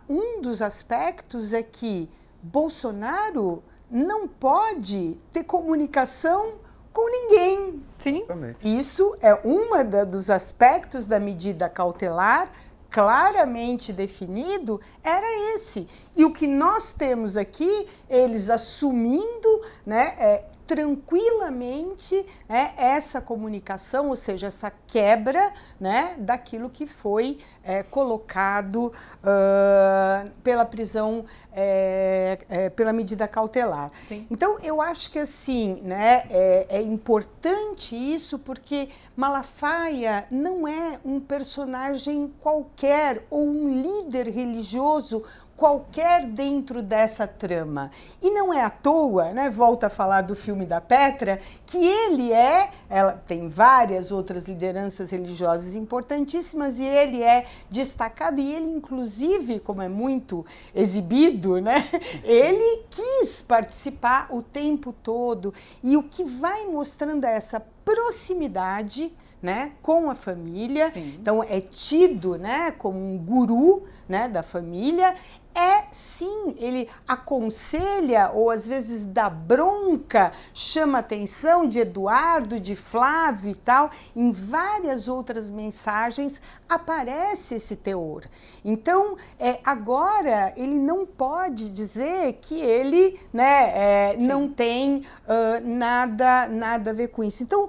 um dos aspectos é que Bolsonaro não pode ter comunicação com ninguém. Sim. Isso é dos aspectos da medida cautelar claramente definido, era esse. E o que nós temos aqui, eles assumindo, né, tranquilamente essa comunicação, ou seja, essa quebra, né, daquilo que foi colocado pela prisão, pela medida cautelar. Sim. Então, eu acho que assim, né, é importante isso porque Malafaia não é um personagem qualquer ou um líder religioso qualquer dentro dessa trama. E não é à toa, né, volta a falar do filme da Petra, que ela tem várias outras lideranças religiosas importantíssimas e ele é destacado e ele, inclusive, como é muito exibido, né, ele quis participar o tempo todo e o que vai mostrando é essa proximidade, né, com a família. Sim. Então é tido, né, como um guru, né, da família. Sim, ele aconselha ou às vezes dá bronca, chama a atenção de Eduardo, de Flávio e tal. Em várias outras mensagens aparece esse teor. Então, agora ele não pode dizer que ele, né, não tem nada a ver com isso. Então,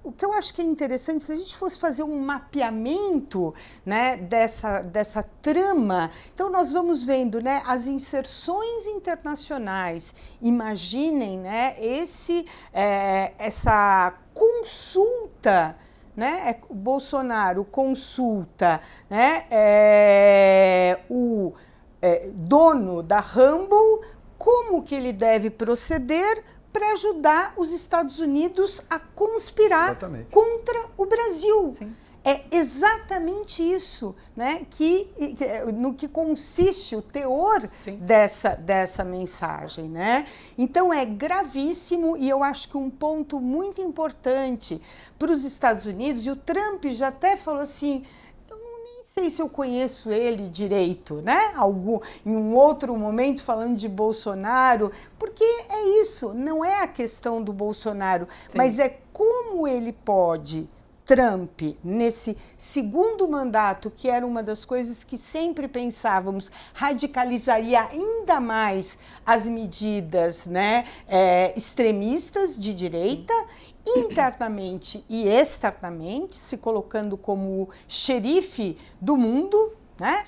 o que eu acho que é interessante, se a gente fosse fazer um mapeamento, né, dessa trama, então nós vamos vendo, né, as inserções internacionais. Imaginem, né, essa consulta, né, o Bolsonaro consulta, né, o dono da Rumble, como que ele deve proceder para ajudar os Estados Unidos a conspirar contra o Brasil. Sim. É exatamente isso, né, no que consiste o teor dessa mensagem, né? Então é gravíssimo e eu acho que um ponto muito importante para os Estados Unidos, e o Trump já até falou assim, não sei se eu conheço ele direito, né? Em um outro momento falando de Bolsonaro, porque é isso, não é a questão do Bolsonaro, mas é como ele pode, Trump, nesse segundo mandato, que era uma das coisas que sempre pensávamos, radicalizaria ainda mais as medidas, né, extremistas de direita, internamente e externamente, se colocando como xerife do mundo, né?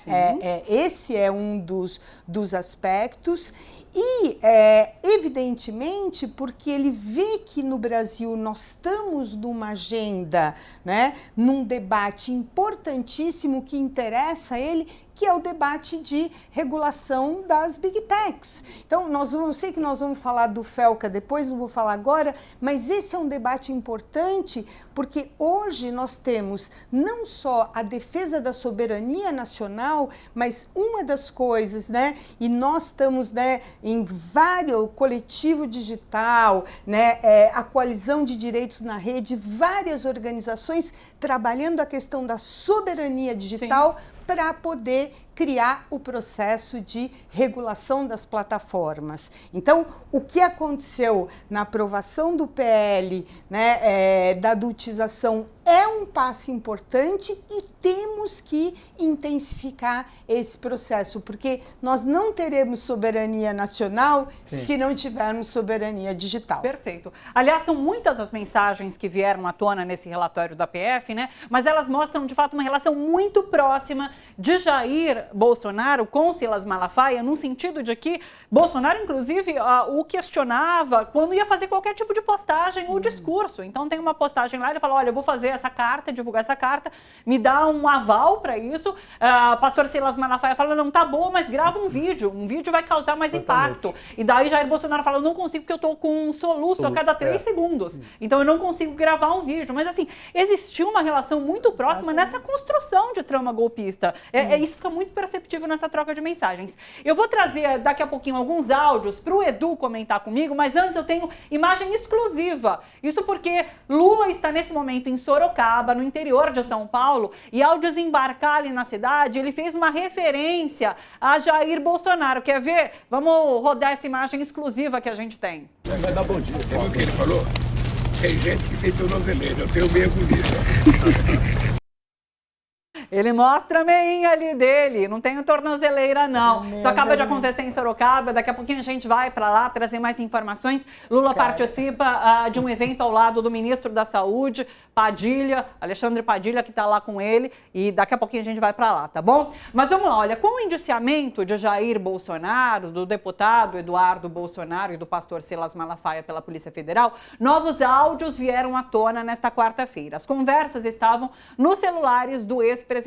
Esse é um dos aspectos. E, evidentemente, porque ele vê que no Brasil nós estamos numa agenda, né, num debate importantíssimo que interessa a ele, que é o debate de regulação das Big Techs. Então, eu sei que nós vamos falar do FELCA depois, não vou falar agora, mas esse é um debate importante, porque hoje nós temos não só a defesa da soberania nacional, mas uma das coisas, né, e nós estamos, né, em vários coletivo digital, né, a coalizão de direitos na rede, várias organizações trabalhando a questão da soberania digital para poder criar o processo de regulação das plataformas. Então, o que aconteceu na aprovação do PL, né, da adultização, é um passo importante e temos que intensificar esse processo, porque nós não teremos soberania nacional se não tivermos soberania digital. Perfeito. Aliás, são muitas as mensagens que vieram à tona nesse relatório da PF, né? Mas elas mostram, de fato, uma relação muito próxima de Jair Bolsonaro com Silas Malafaia, no sentido de que Bolsonaro, inclusive, o questionava quando ia fazer qualquer tipo de postagem ou discurso. Então, tem uma postagem lá, ele fala, olha, eu vou fazer essa carta, divulgar essa carta, me dá um aval para isso. Pastor Silas Malafaia fala, não, tá bom, mas grava um vídeo vai causar mais impacto. E daí Jair Bolsonaro fala, eu não consigo porque eu tô com um soluço a cada 3 segundos. Então, eu não consigo gravar um vídeo. Mas, assim, existiu uma relação muito próxima nessa construção de trama golpista. Isso fica muito perceptível nessa troca de mensagens. Eu vou trazer daqui a pouquinho alguns áudios para o Edu comentar comigo, mas antes eu tenho imagem exclusiva. Isso porque Lula está nesse momento em Sorocaba, no interior de São Paulo, e ao desembarcar ali na cidade, ele fez uma referência a Jair Bolsonaro. Quer ver? Vamos rodar essa imagem exclusiva que a gente tem. Vai dar bom dia. Você viu o que ele falou? Tem gente que tem tornozeleira, eu tenho medo disso. Ele mostra a meinha ali dele, não tem tornozeleira não. Isso acaba de acontecer em Sorocaba, daqui a pouquinho a gente vai para lá trazer mais informações. Lula participa de um evento ao lado do ministro da Saúde, Padilha, Alexandre Padilha, que está lá com ele, e daqui a pouquinho a gente vai para lá, tá bom? Mas vamos lá, olha, com o indiciamento de Jair Bolsonaro, do deputado Eduardo Bolsonaro e do pastor Silas Malafaia pela Polícia Federal, novos áudios vieram à tona nesta quarta-feira. As conversas estavam nos celulares do ex-presidente.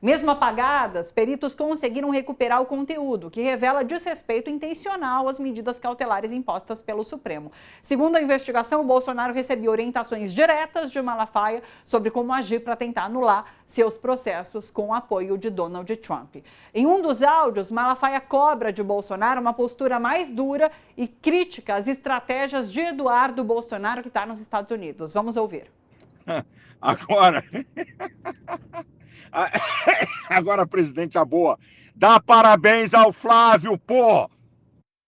Mesmo apagadas, peritos conseguiram recuperar o conteúdo, que revela desrespeito intencional às medidas cautelares impostas pelo Supremo. Segundo a investigação, Bolsonaro recebeu orientações diretas de Malafaia sobre como agir para tentar anular seus processos com o apoio de Donald Trump. Em um dos áudios, Malafaia cobra de Bolsonaro uma postura mais dura e critica as estratégias de Eduardo Bolsonaro, que está nos Estados Unidos. Vamos ouvir. Agora, presidente, a boa. Dá parabéns ao Flávio, pô!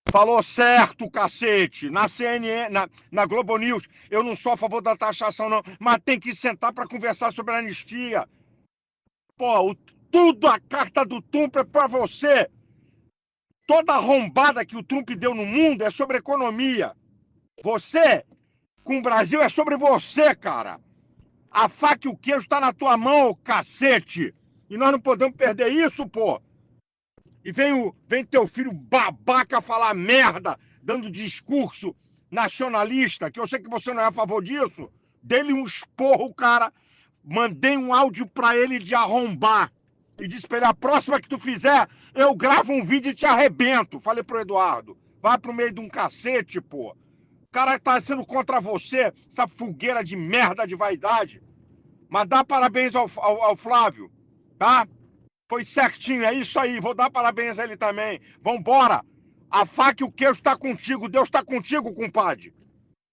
Falou certo, cacete. Na CNN, na Globo News, eu não sou a favor da taxação, não, mas tem que sentar para conversar sobre a anistia. Pô, tudo a carta do Trump é para você. Toda a arrombada que o Trump deu no mundo é sobre economia. Você, com o Brasil, é sobre você, cara. A faca e o queijo tá na tua mão, ô cacete. E nós não podemos perder isso, pô. E vem teu filho babaca falar merda, dando discurso nacionalista, que eu sei que você não é a favor disso. Dei-lhe um esporro, cara. Mandei um áudio pra ele de arrombar. E disse pra ele, a próxima que tu fizer, eu gravo um vídeo e te arrebento. Falei pro Eduardo, vai pro meio de um cacete, pô. O cara tá sendo contra você, essa fogueira de merda de vaidade. Mas dá parabéns ao Flávio, tá? Foi certinho, é isso aí. Vou dar parabéns a ele também. Vambora. A faca e o queijo tá contigo. Deus tá contigo, compadre.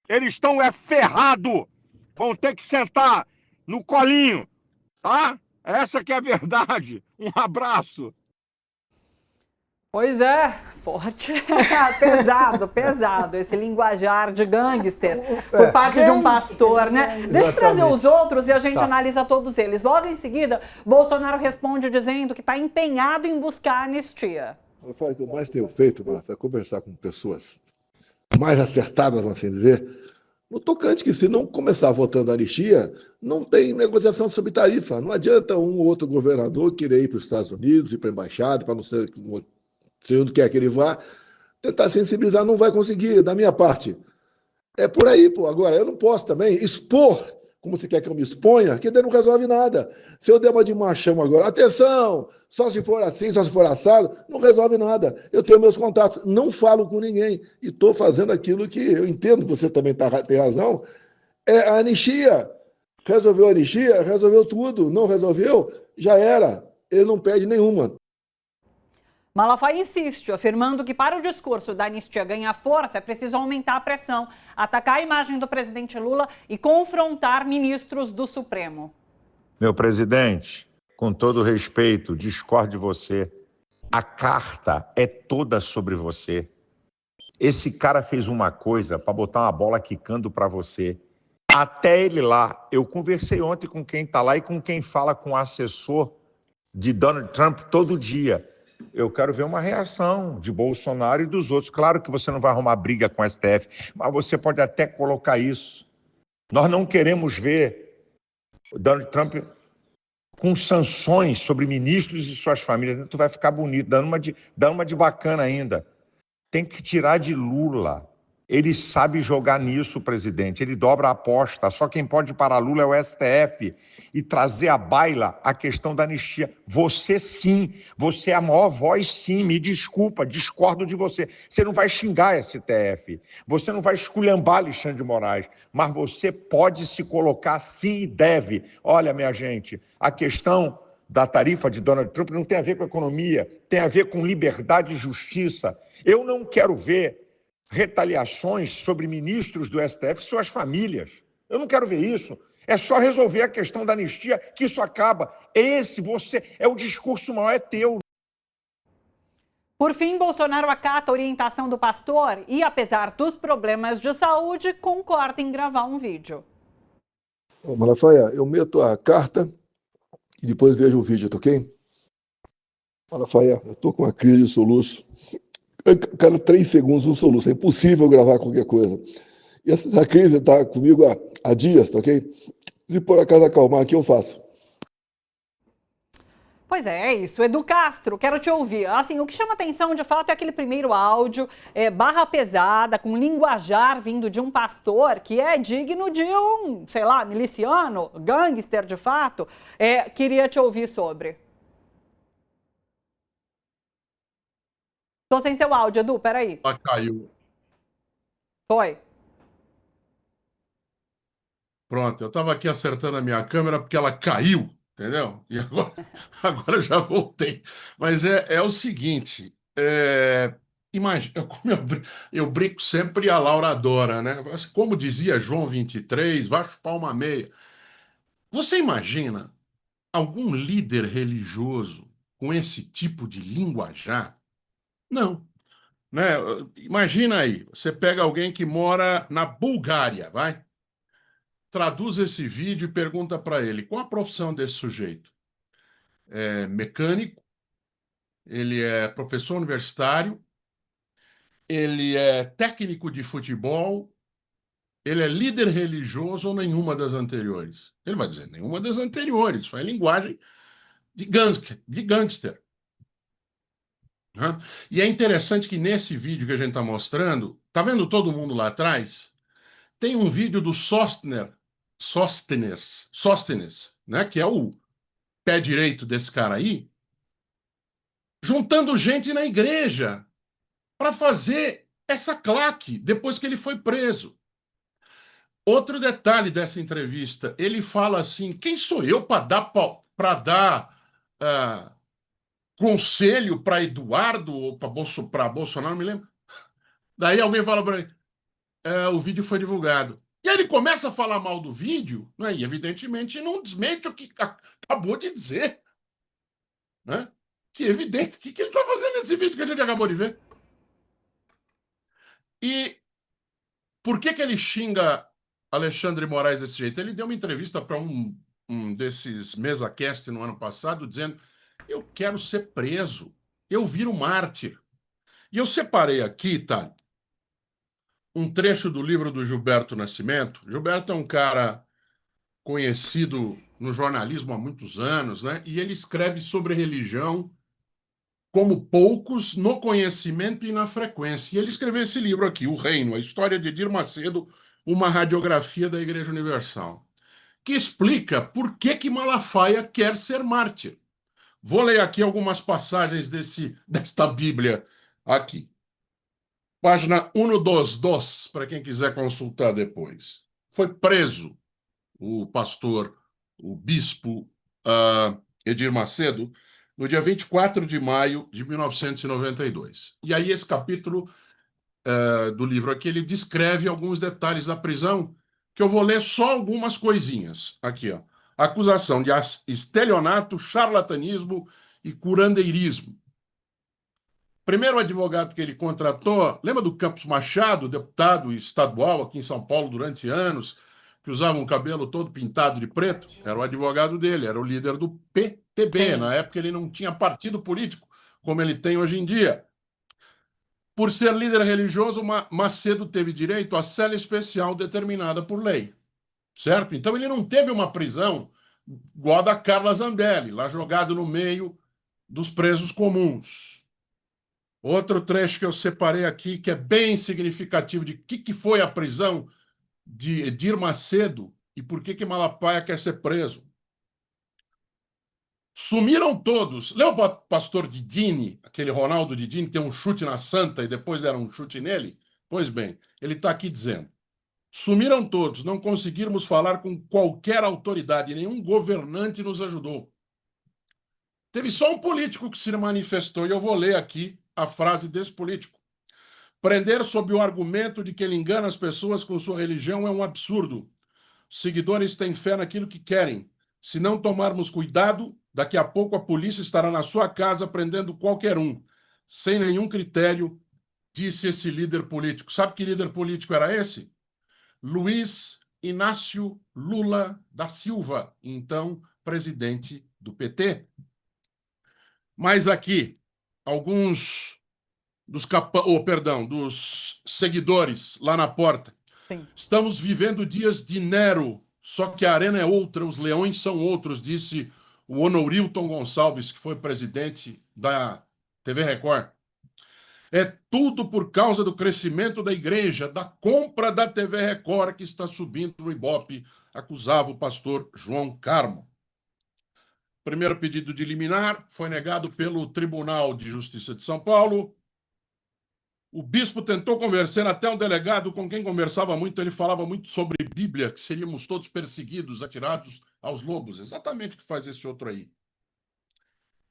Eles estão ferrado. Vão ter que sentar no colinho, tá? Essa que é a verdade. Um abraço. Pois é, forte, pesado, esse linguajar de gangster por parte de um pastor, né? Deixa eu trazer os outros e a gente analisa todos eles. Logo em seguida, Bolsonaro responde dizendo que está empenhado em buscar anistia. O que eu mais tenho feito, é conversar com pessoas mais acertadas, vamos assim dizer, no tocante que se não começar votando anistia, não tem negociação sobre tarifa. Não adianta um ou outro governador querer ir para os Estados Unidos, ir para a embaixada, para não ser... se onde quer que ele vá, tentar sensibilizar, não vai conseguir, da minha parte. É por aí, pô. Agora, eu não posso também expor como você quer que eu me exponha, que daí não resolve nada. Se eu der uma de machão agora, atenção, só se for assim, só se for assado, não resolve nada. Eu tenho meus contatos, não falo com ninguém e estou fazendo aquilo que eu entendo, você também tem razão, é a anistia. Resolveu a anistia, resolveu tudo. Não resolveu, já era. Ele não perde nenhuma. Malafaia insiste, afirmando que para o discurso da anistia ganhar força é preciso aumentar a pressão, atacar a imagem do presidente Lula e confrontar ministros do Supremo. Meu presidente, com todo respeito, discordo de você. A carta é toda sobre você. Esse cara fez uma coisa para botar uma bola quicando para você. Até ele lá, eu conversei ontem com quem está lá e com quem fala com o assessor de Donald Trump todo dia. Eu quero ver uma reação de Bolsonaro e dos outros. Claro que você não vai arrumar briga com o STF, mas você pode até colocar isso. Nós não queremos ver o Donald Trump com sanções sobre ministros e suas famílias. Tu vai ficar bonito, dando uma de bacana ainda. Tem que tirar de Lula. Ele sabe jogar nisso, presidente. Ele dobra a aposta. Só quem pode parar Lula é o STF e trazer à baila a questão da anistia. Você sim, você é a maior voz sim. Me desculpa, discordo de você. Você não vai xingar STF. Você não vai esculhambar Alexandre de Moraes. Mas você pode se colocar sim e deve. Olha, minha gente, a questão da tarifa de Donald Trump não tem a ver com economia, tem a ver com liberdade e justiça. Eu não quero ver retaliações sobre ministros do STF e suas famílias. Eu não quero ver isso. É só resolver a questão da anistia que isso acaba. O discurso maior é teu. Por fim, Bolsonaro acata a orientação do pastor e, apesar dos problemas de saúde, concorda em gravar um vídeo. Malafaia, eu meto a carta e depois vejo o vídeo, tá ok? Malafaia, eu tô com uma crise de soluço. Cada 3 segundos um soluço. É impossível gravar qualquer coisa. E essa crise está comigo há dias, tá ok? Se por acaso acalmar aqui, eu faço. Pois é isso. Edu Castro, quero te ouvir. Assim, o que chama atenção, de fato, é aquele primeiro áudio, barra pesada, com linguajar vindo de um pastor que é digno de um, sei lá, miliciano, gangster, de fato. Queria te ouvir sobre. Tô sem seu áudio, Edu, peraí. Ela caiu. Foi. Pronto, eu estava aqui acertando a minha câmera porque ela caiu, entendeu? E agora eu já voltei. Mas é o seguinte, imagina, eu brinco sempre a Laura adora, né? Como dizia João 23, vai chupar uma meia. Você imagina algum líder religioso com esse tipo de linguajar? Não. Né? Imagina aí, você pega alguém que mora na Bulgária, vai? Traduz esse vídeo e pergunta para ele qual a profissão desse sujeito. É mecânico, ele é professor universitário, ele é técnico de futebol, ele é líder religioso ou nenhuma das anteriores? Ele vai dizer nenhuma das anteriores, foi linguagem de gangster. E é interessante que nesse vídeo que a gente está mostrando, tá vendo todo mundo lá atrás? Tem um vídeo do Sóstenes, né, que é o pé direito desse cara aí, juntando gente na igreja para fazer essa claque depois que ele foi preso. Outro detalhe dessa entrevista, ele fala assim: quem sou eu para dar conselho para Eduardo ou para Bolsonaro, não me lembro. Daí alguém fala para ele: o vídeo foi divulgado. E aí ele começa a falar mal do vídeo, né? E evidentemente não desmente o que acabou de dizer. Né? Que evidente. O que ele está fazendo nesse vídeo que a gente acabou de ver? E por que ele xinga Alexandre de Moraes desse jeito? Ele deu uma entrevista para um desses MesaCast no ano passado, dizendo: eu quero ser preso, eu viro mártir. E eu separei aqui, tá, um trecho do livro do Gilberto Nascimento. Gilberto é um cara conhecido no jornalismo há muitos anos, né? E ele escreve sobre religião como poucos, no conhecimento e na frequência. E ele escreveu esse livro aqui, O Reino, a história de Edir Macedo, uma radiografia da Igreja Universal. que explica por que Malafaia quer ser mártir. Vou ler aqui algumas passagens desta Bíblia aqui. Página 122, para quem quiser consultar depois. Foi preso o pastor, o bispo Edir Macedo, no dia 24 de maio de 1992. E aí esse capítulo do livro aqui, ele descreve alguns detalhes da prisão, que eu vou ler só algumas coisinhas. Aqui, ó. Acusação de estelionato, charlatanismo e curandeirismo. Primeiro advogado que ele contratou, lembra do Campos Machado, deputado estadual aqui em São Paulo durante anos, que usava um cabelo todo pintado de preto? Era o advogado dele, era o líder do PTB. Sim. Na época ele não tinha partido político, como ele tem hoje em dia. Por ser líder religioso, Macedo teve direito à cela especial determinada por lei. Certo? Então ele não teve uma prisão igual a da Carla Zambelli, lá jogado no meio dos presos comuns. Outro trecho que eu separei aqui, que é bem significativo de que foi a prisão de Edir Macedo e por que Malafaia quer ser preso. Sumiram todos. Lembra o pastor Didini, aquele Ronaldo Didini, que tem um chute na santa e depois deram um chute nele? Pois bem, ele está aqui dizendo: sumiram todos, não conseguimos falar com qualquer autoridade, nenhum governante nos ajudou. Teve só um político que se manifestou, e eu vou ler aqui a frase desse político. Prender sob o argumento de que ele engana as pessoas com sua religião é um absurdo. Os seguidores têm fé naquilo que querem. Se não tomarmos cuidado, daqui a pouco a polícia estará na sua casa prendendo qualquer um, sem nenhum critério, disse esse líder político. Sabe que líder político era esse? Luiz Inácio Lula da Silva, então presidente do PT. Mas aqui, alguns dos seguidores lá na porta. Sim. Estamos vivendo dias de Nero, só que a arena é outra, os leões são outros, disse o Honorilton Gonçalves, que foi presidente da TV Record. É tudo por causa do crescimento da igreja, da compra da TV Record, que está subindo no Ibope, acusava o pastor João Carmo. Primeiro pedido de liminar foi negado pelo Tribunal de Justiça de São Paulo. O bispo tentou conversar até um delegado com quem conversava muito, ele falava muito sobre Bíblia, que seríamos todos perseguidos, atirados aos lobos. Exatamente o que faz esse outro aí.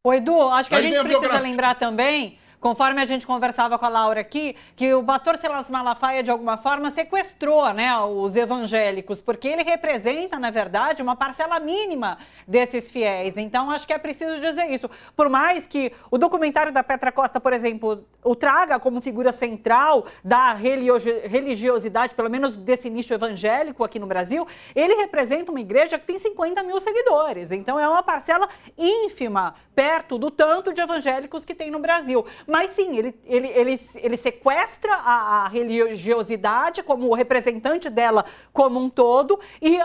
Ô, Edu, acho que a gente precisa lembrar também, conforme a gente conversava com a Laura aqui, que o pastor Silas Malafaia, de alguma forma, sequestrou, né, os evangélicos, porque ele representa, na verdade, uma parcela mínima desses fiéis. Então, acho que é preciso dizer isso. Por mais que o documentário da Petra Costa, por exemplo, o traga como figura central da religiosidade, pelo menos desse nicho evangélico aqui no Brasil, ele representa uma igreja que tem 50 mil seguidores. Então, é uma parcela ínfima, perto do tanto de evangélicos que tem no Brasil. Mas sim, ele sequestra a religiosidade como representante dela como um todo e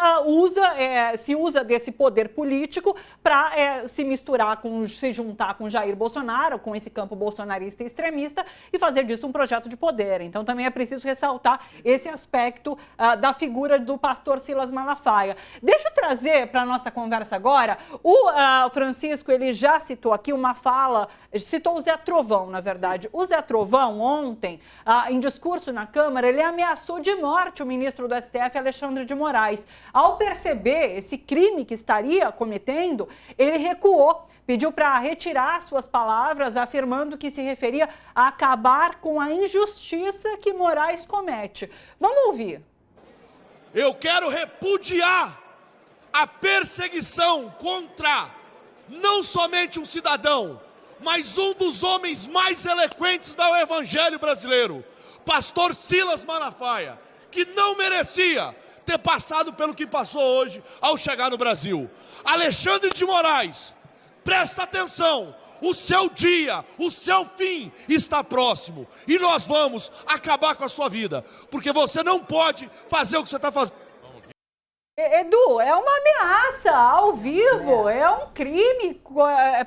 se usa desse poder político para se misturar, se juntar com Jair Bolsonaro, com esse campo bolsonarista e extremista e fazer disso um projeto de poder. Então também é preciso ressaltar esse aspecto da figura do pastor Silas Malafaia. Deixa eu trazer para a nossa conversa agora, o Francisco, ele já citou aqui uma fala, citou o Zé Trovão, na verdade. O Zé Trovão, ontem, em discurso na Câmara, ele ameaçou de morte o ministro do STF, Alexandre de Moraes. Ao perceber esse crime que estaria cometendo, ele recuou, pediu para retirar suas palavras, afirmando que se referia a acabar com a injustiça que Moraes comete. Vamos ouvir. Eu quero repudiar a perseguição contra não somente um cidadão, mas um dos homens mais eloquentes do evangelho brasileiro, pastor Silas Malafaia, que não merecia ter passado pelo que passou hoje ao chegar no Brasil. Alexandre de Moraes, presta atenção, o seu dia, o seu fim está próximo e nós vamos acabar com a sua vida, porque você não pode fazer o que você está fazendo. Edu, é uma ameaça ao vivo, é um crime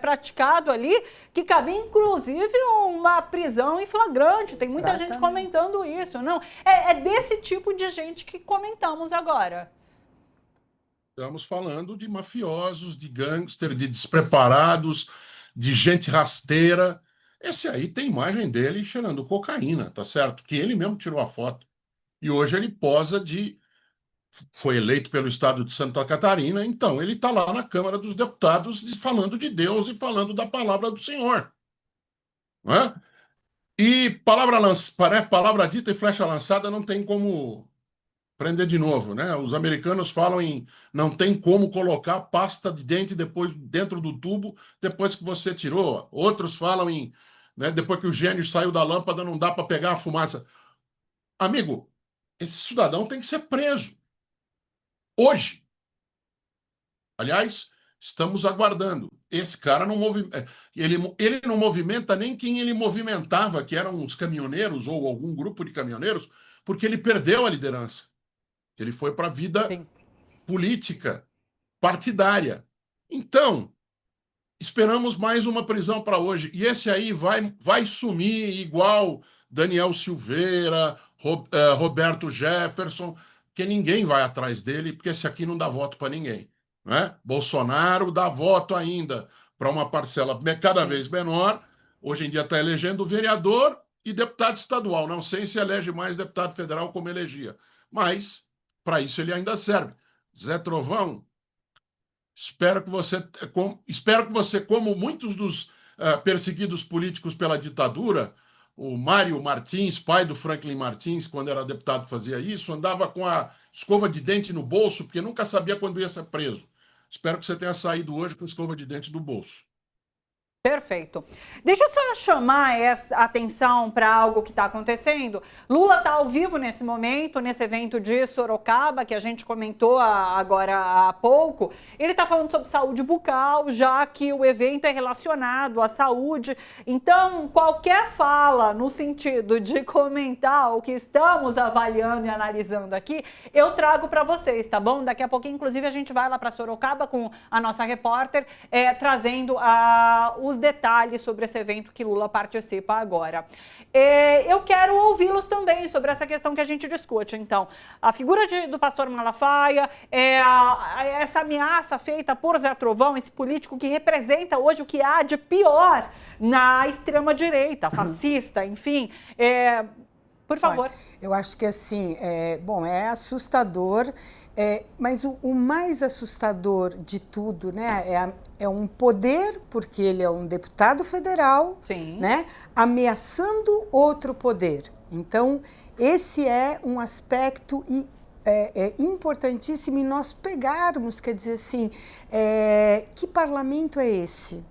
praticado ali que cabe inclusive uma prisão em flagrante. Tem muita gente comentando isso, não? É desse tipo de gente que comentamos agora. Estamos falando de mafiosos, de gangster, de despreparados, de gente rasteira. Esse aí tem imagem dele cheirando cocaína, tá certo? Que ele mesmo tirou a foto. E hoje ele posa de... Foi eleito pelo estado de Santa Catarina, então ele está lá na Câmara dos Deputados falando de Deus e falando da palavra do Senhor. Não é? E palavra dita e flecha lançada não tem como prender de novo, né? Os americanos falam em não tem como colocar pasta de dente depois dentro do tubo depois que você tirou. Outros falam em, né, depois que o gênio saiu da lâmpada não dá para pegar a fumaça. Amigo, esse cidadão tem que ser preso. Hoje. Aliás, estamos aguardando. Esse cara não ele não movimenta nem quem ele movimentava, que eram os caminhoneiros ou algum grupo de caminhoneiros, porque ele perdeu a liderança. Ele foi para a vida política, partidária. Então, esperamos mais uma prisão para hoje. E esse aí vai sumir igual Daniel Silveira, Roberto Jefferson, que ninguém vai atrás dele, porque esse aqui não dá voto para ninguém. Né? Bolsonaro dá voto ainda para uma parcela cada vez menor. Hoje em dia está elegendo vereador e deputado estadual. Não sei se elege mais deputado federal como elegia. Mas, para isso, ele ainda serve. Zé Trovão, espero que você, como muitos dos perseguidos políticos pela ditadura, o Mário Martins, pai do Franklin Martins, quando era deputado, fazia isso, andava com a escova de dente no bolso, porque nunca sabia quando ia ser preso. Espero que você tenha saído hoje com a escova de dente do bolso. Perfeito. Deixa eu só chamar essa atenção para algo que está acontecendo. Lula está ao vivo nesse momento, nesse evento de Sorocaba, que a gente comentou agora há pouco. Ele está falando sobre saúde bucal, já que o evento é relacionado à saúde. Então, qualquer fala no sentido de comentar o que estamos avaliando e analisando aqui, eu trago para vocês, tá bom? Daqui a pouquinho, inclusive, a gente vai lá para Sorocaba com a nossa repórter, trazendo os detalhes sobre esse evento que Lula participa agora. Eu quero ouvi-los também sobre essa questão que a gente discute. Então, a figura do pastor Malafaia, essa ameaça feita por Zé Trovão, esse político que representa hoje o que há de pior na extrema-direita, fascista, enfim. Por favor. Olha, eu acho que assim, é assustador. Mas o mais assustador de tudo, né, é um poder, porque ele é um deputado federal, sim, né, ameaçando outro poder. Então, esse é um aspecto importantíssimo, e nós pegarmos, quer dizer assim, que parlamento é esse?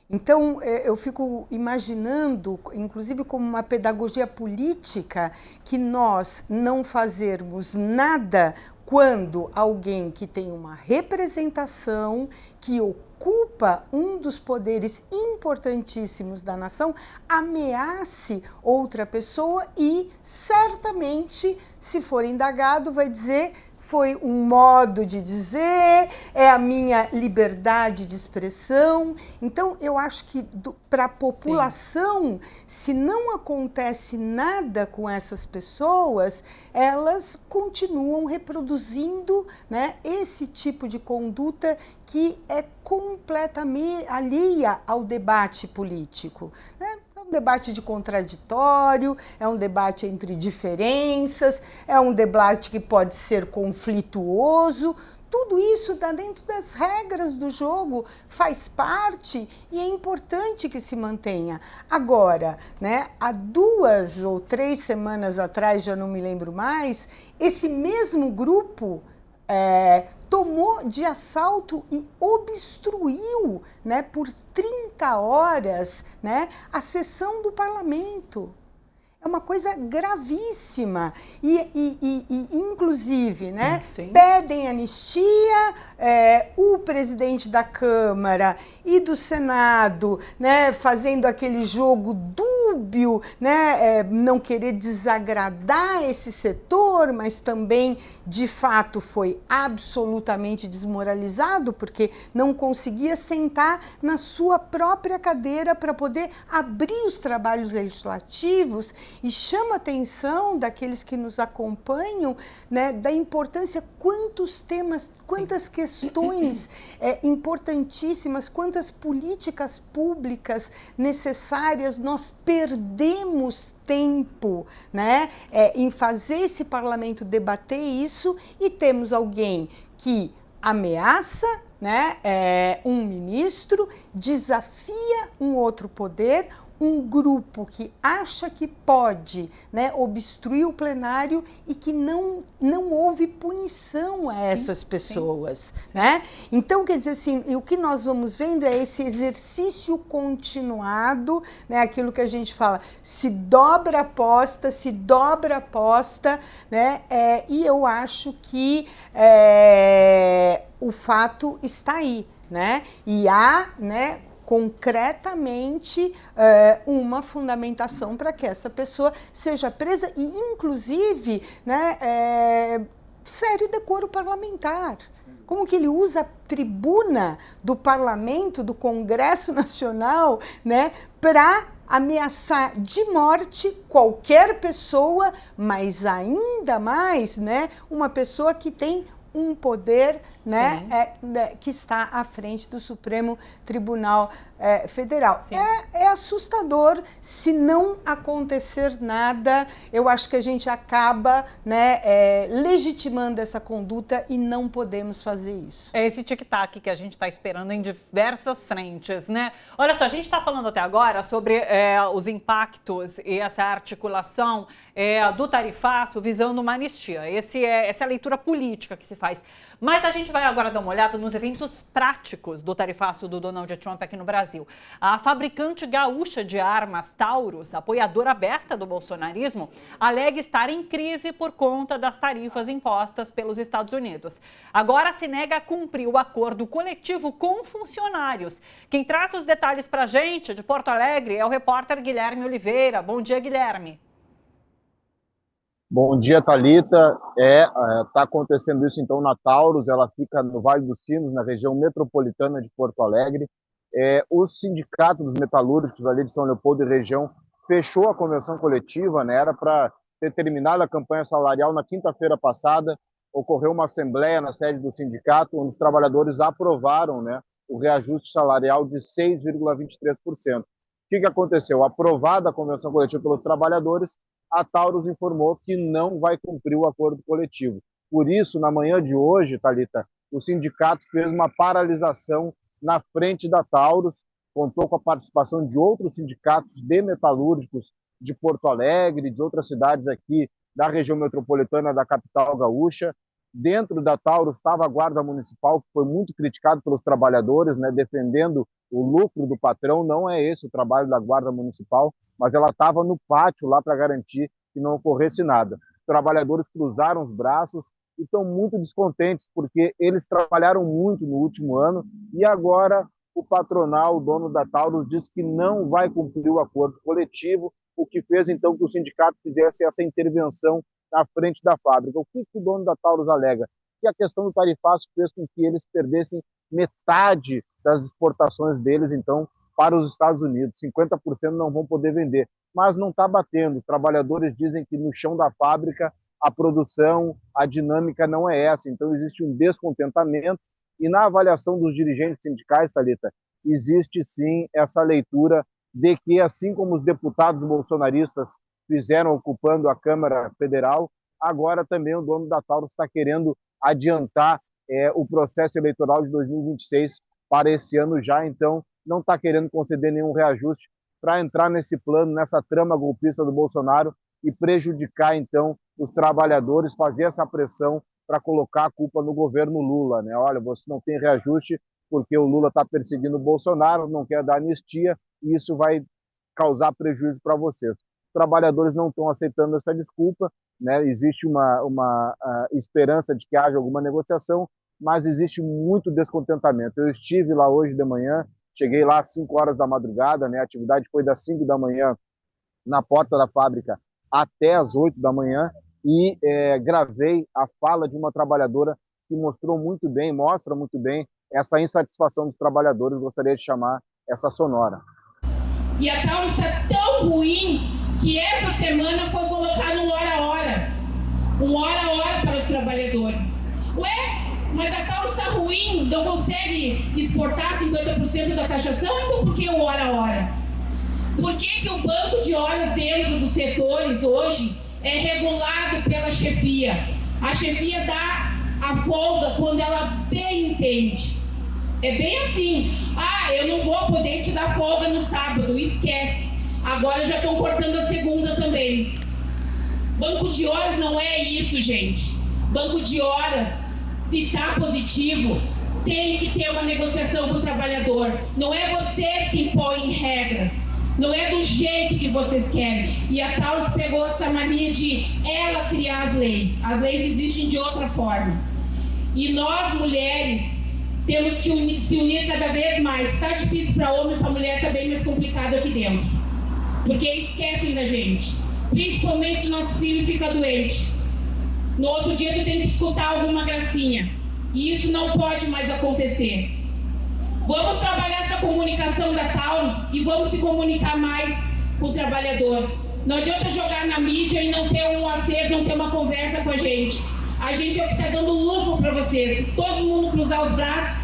Então, eu fico imaginando, inclusive como uma pedagogia política, que nós não fazermos nada quando alguém que tem uma representação, que ocupa um dos poderes importantíssimos da nação, ameace outra pessoa e, certamente, se for indagado, vai dizer: foi um modo de dizer, é a minha liberdade de expressão. Então, eu acho que para a população, se não acontece nada com essas pessoas, elas continuam reproduzindo, né, esse tipo de conduta que é completamente alheia ao debate político, né? Um debate de contraditório, é um debate entre diferenças, é um debate que pode ser conflituoso. Tudo isso está dentro das regras do jogo, faz parte e é importante que se mantenha. Agora, né, há 2 ou 3 semanas atrás, já não me lembro mais, esse mesmo grupo tomou de assalto e obstruiu, né, por 30 horas, né, a sessão do parlamento. É uma coisa gravíssima e inclusive, né, pedem anistia, o presidente da Câmara e do Senado, né, fazendo aquele jogo dúbio, né, não querer desagradar esse setor, mas também, de fato, foi absolutamente desmoralizado, porque não conseguia sentar na sua própria cadeira para poder abrir os trabalhos legislativos, e chama a atenção daqueles que nos acompanham, né, da importância, quantos temas, quantas questões importantíssimas, quantas políticas públicas necessárias nós perdemos tempo, né, em fazer esse parlamento debater isso, e temos alguém que ameaça, né, um ministro, desafia um outro poder, um grupo que acha que pode, né, obstruir o plenário, e que não houve punição a essas pessoas, né? Então, quer dizer assim, o que nós vamos vendo é esse exercício continuado, né, aquilo que a gente fala, se dobra a aposta, né, e eu acho que o fato está aí, né? E há, né, concretamente uma fundamentação para que essa pessoa seja presa, e inclusive, né, fere o decoro parlamentar. Como que ele usa a tribuna do parlamento, do Congresso Nacional, né, para ameaçar de morte qualquer pessoa, mas ainda mais, né, uma pessoa que tem um poder, né, que está à frente do Supremo Tribunal Federal. É assustador. Se não acontecer nada, eu acho que a gente acaba, né, legitimando essa conduta, e não podemos fazer isso. É esse tic-tac que a gente está esperando em diversas frentes, né? Olha só, a gente está falando até agora sobre os impactos e essa articulação do tarifaço visando uma anistia. Essa é a leitura política que se faz. Mas a gente vai agora dar uma olhada nos eventos práticos do tarifaço do Donald Trump aqui no Brasil. A fabricante gaúcha de armas Taurus, apoiadora aberta do bolsonarismo, alega estar em crise por conta das tarifas impostas pelos Estados Unidos. Agora se nega a cumprir o acordo coletivo com funcionários. Quem traz os detalhes para a gente de Porto Alegre é o repórter Guilherme Oliveira. Bom dia, Guilherme. Bom dia, Thalita. Tá acontecendo isso então na Taurus, ela fica no Vale dos Sinos, na região metropolitana de Porto Alegre. O sindicato dos metalúrgicos ali de São Leopoldo e região fechou a convenção coletiva, né? Era para ter terminado a campanha salarial na quinta-feira passada. Ocorreu uma assembleia na sede do sindicato, onde os trabalhadores aprovaram, né, o reajuste salarial de 6,23%. O que aconteceu? Aprovada a convenção coletiva pelos trabalhadores, a Taurus informou que não vai cumprir o acordo coletivo. Por isso, na manhã de hoje, Thalita, o sindicato fez uma paralisação na frente da Taurus, contou com a participação de outros sindicatos de metalúrgicos de Porto Alegre, de outras cidades aqui da região metropolitana da capital gaúcha. Dentro da Taurus estava a Guarda Municipal, que foi muito criticado pelos trabalhadores, né, defendendo o lucro do patrão. Não é esse o trabalho da Guarda Municipal, mas ela estava no pátio lá para garantir que não ocorresse nada. Os trabalhadores cruzaram os braços e estão muito descontentes, porque eles trabalharam muito no último ano e agora o patronal, o dono da Taurus, diz que não vai cumprir o acordo coletivo, o que fez então que o sindicato fizesse essa intervenção na frente da fábrica. O que o dono da Taurus alega? Que a questão do tarifaço fez com que eles perdessem metade das exportações deles, então, para os Estados Unidos. 50% não vão poder vender. Mas não está batendo. Os trabalhadores dizem que no chão da fábrica a produção, a dinâmica não é essa. Então existe um descontentamento e na avaliação dos dirigentes sindicais, Thalita, existe sim essa leitura de que, assim como os deputados bolsonaristas fizeram ocupando a Câmara Federal, agora também o dono da Taurus está querendo adiantar o processo eleitoral de 2026 para esse ano já, então não está querendo conceder nenhum reajuste para entrar nesse plano, nessa trama golpista do Bolsonaro e prejudicar então os trabalhadores, fazer essa pressão para colocar a culpa no governo Lula, né? Olha, você não tem reajuste porque o Lula está perseguindo o Bolsonaro, não quer dar anistia e isso vai causar prejuízo para vocês. Os trabalhadores não estão aceitando essa desculpa, né? Existe uma esperança de que haja alguma negociação, mas existe muito descontentamento. Eu estive lá hoje de manhã, cheguei lá às 5 horas da madrugada, né? A atividade foi das 5 da manhã na porta da fábrica até as 8 da manhã e gravei a fala de uma trabalhadora que mostra muito bem essa insatisfação dos trabalhadores. Gostaria de chamar essa sonora. E a Taurus está tão ruim que essa semana foi colocar no hora a hora. Um hora a hora para os trabalhadores. Ué, mas a Taurus está ruim, não consegue exportar 50% da taxação, então por que o hora a hora? Por que o banco de horas dentro dos setores hoje é regulado pela chefia? A chefia dá a folga quando ela bem entende. É bem assim, eu não vou poder te dar folga no sábado, esquece. Agora já estão cortando a segunda também. Banco de horas não é isso, gente. Banco de horas, se está positivo, tem que ter uma negociação com o trabalhador. Não é vocês que impõem regras. Não é do jeito que vocês querem. E a Taurus pegou essa mania de ela criar as leis. As leis existem de outra forma. E nós, mulheres, temos que se unir cada vez mais. Está difícil para homem, para mulher está bem mais complicado aqui dentro. Porque esquecem da gente. Principalmente se nosso filho fica doente. No outro dia tu tem que escutar alguma gracinha. E isso não pode mais acontecer. Vamos trabalhar essa comunicação da Taurus e vamos se comunicar mais com o trabalhador. Não adianta jogar na mídia e não ter um acerto, não ter uma conversa com a gente. A gente é o que está dando lucro para vocês. Se todo mundo cruzar os braços,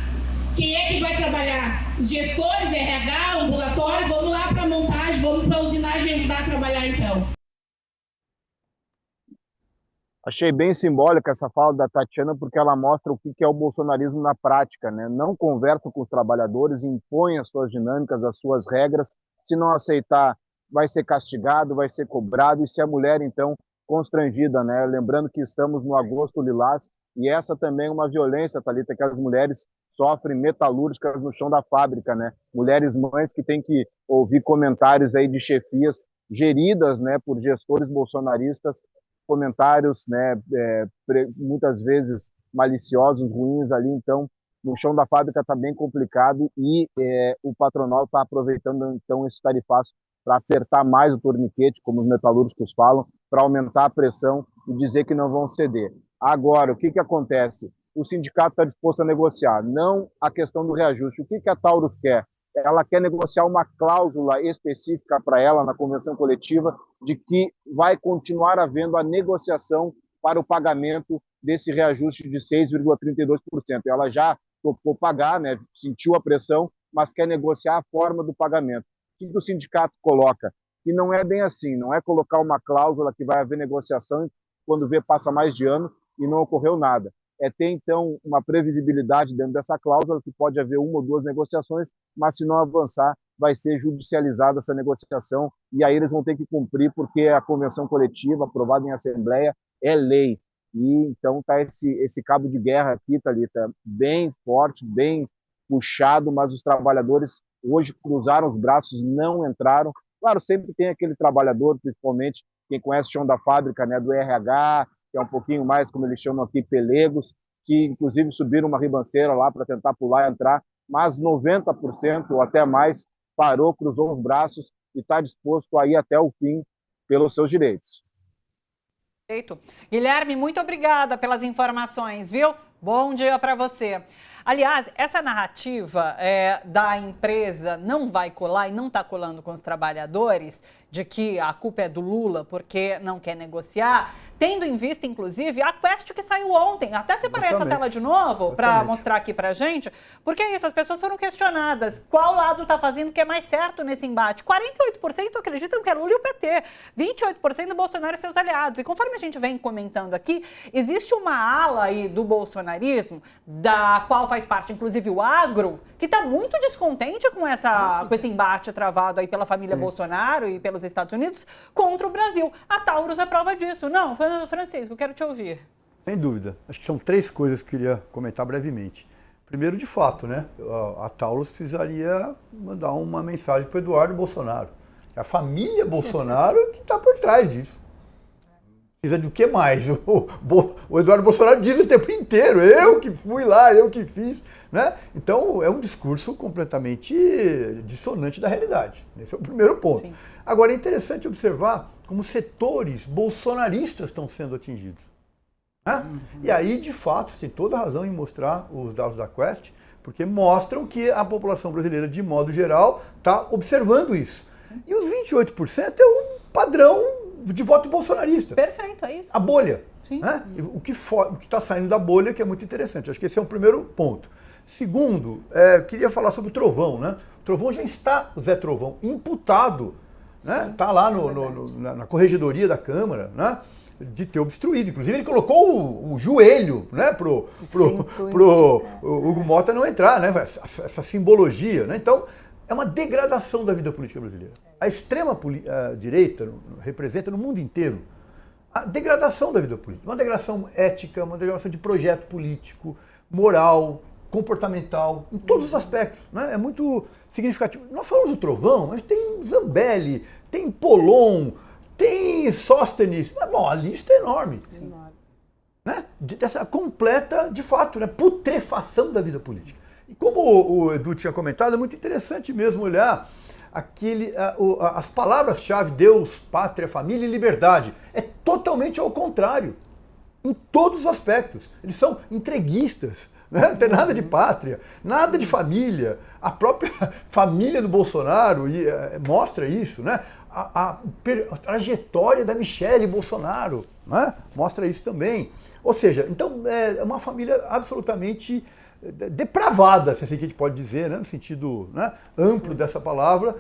quem é que vai trabalhar? Os gestores, RH, ambulatório, vamos lá para a montagem, vamos para a usinagem ajudar a trabalhar então. Achei bem simbólica essa fala da Tatiana, porque ela mostra o que é o bolsonarismo na prática, né? Não conversa com os trabalhadores, impõe as suas dinâmicas, as suas regras. Se não aceitar, vai ser castigado, vai ser cobrado, e se a mulher, então, constrangida, né? Lembrando que estamos no agosto lilás, e essa também é uma violência, Thalita, que as mulheres sofrem metalúrgicas no chão da fábrica, né? Mulheres mães que têm que ouvir comentários aí de chefias geridas, né, por gestores bolsonaristas, comentários, né, muitas vezes maliciosos, ruins ali. Então, no chão da fábrica está bem complicado e o patronal está aproveitando então esse tarifaço para apertar mais o torniquete, como os metalúrgicos falam, para aumentar a pressão e dizer que não vão ceder. Agora, o que acontece? O sindicato está disposto a negociar, não a questão do reajuste. O que a Taurus quer? Ela quer negociar uma cláusula específica para ela na convenção coletiva de que vai continuar havendo a negociação para o pagamento desse reajuste de 6,32%. Ela já topou pagar, né, sentiu a pressão, mas quer negociar a forma do pagamento. O que o sindicato coloca? Que não é bem assim, não é colocar uma cláusula que vai haver negociação e quando vê passa mais de ano e não ocorreu nada. É ter, então, uma previsibilidade dentro dessa cláusula, que pode haver uma ou duas negociações, mas se não avançar, vai ser judicializada essa negociação, e aí eles vão ter que cumprir, porque a convenção coletiva, aprovada em assembleia, é lei. E então está esse cabo de guerra aqui, Thalita, bem forte, bem puxado, mas os trabalhadores hoje cruzaram os braços, não entraram. Claro, sempre tem aquele trabalhador, principalmente quem conhece o chão da fábrica, né, do RH, que é um pouquinho mais, como eles chamam aqui, pelegos, que inclusive subiram uma ribanceira lá para tentar pular e entrar, mas 90% ou até mais parou, cruzou os braços e está disposto a ir até o fim pelos seus direitos. Perfeito. Guilherme, muito obrigada pelas informações, viu? Bom dia para você. Aliás, essa narrativa da empresa não vai colar e não está colando com os trabalhadores, de que a culpa é do Lula porque não quer negociar, tendo em vista, inclusive, a Quest que saiu ontem. Até separei essa tela de novo para mostrar aqui para a gente, porque é isso, as pessoas foram questionadas. Qual lado está fazendo o que é mais certo nesse embate? 48% acreditam que é Lula e o PT, 28% Bolsonaro e seus aliados. E conforme a gente vem comentando aqui, existe uma ala aí do bolsonarismo, da qual faz parte, inclusive, o agro, que está muito descontente com esse embate travado aí pela família Bolsonaro e pelos Estados Unidos contra o Brasil. A Taurus é prova disso. Não, Francisco, quero te ouvir. Sem dúvida. Acho que são três coisas que eu queria comentar brevemente. Primeiro, de fato, né, a Taurus precisaria mandar uma mensagem para o Eduardo Bolsonaro. É a família Bolsonaro que está por trás disso. Precisa do que mais? O Eduardo Bolsonaro diz o tempo inteiro, eu que fui lá, eu que fiz, né? Então, é um discurso completamente dissonante da realidade. Esse é o primeiro ponto. Sim. Agora, é interessante observar como setores bolsonaristas estão sendo atingidos. Né? E aí, de fato, tem toda a razão em mostrar os dados da Quest, porque mostram que a população brasileira, de modo geral, está observando isso. E os 28% é um padrão de voto bolsonarista. Perfeito, é isso. A bolha. Sim. Né? O que está saindo da bolha, que é muito interessante. Acho que esse é o primeiro ponto. Segundo, queria falar sobre o Trovão. Né? O Trovão já está, o Zé Trovão, imputado. Está, né? Lá na corregedoria da Câmara, né? De ter obstruído. Inclusive, ele colocou o joelho, né? Pro Hugo Mota não entrar, né? Essa simbologia. Né? Então, é uma degradação da vida política brasileira. A extrema-direita representa no mundo inteiro a degradação da vida política. Uma degradação ética, uma degradação de projeto político, moral, comportamental, em todos os aspectos. Né? É muito significativo. Nós falamos do Trovão, mas tem Zambelli, tem Polon, tem Sóstenes. Bom, a lista é enorme. Sim. Né? Dessa completa, de fato, né? Putrefação da vida política. E como o Edu tinha comentado, é muito interessante mesmo olhar as palavras-chave Deus, pátria, família e liberdade. É totalmente ao contrário, em todos os aspectos. Eles são entreguistas, né? Não tem nada de pátria, nada de família. A própria família do Bolsonaro mostra isso, né? A trajetória da Michele Bolsonaro, né? Mostra isso também. Ou seja, então é uma família absolutamente depravada, se assim que a gente pode dizer, né, no sentido, né, amplo dessa palavra,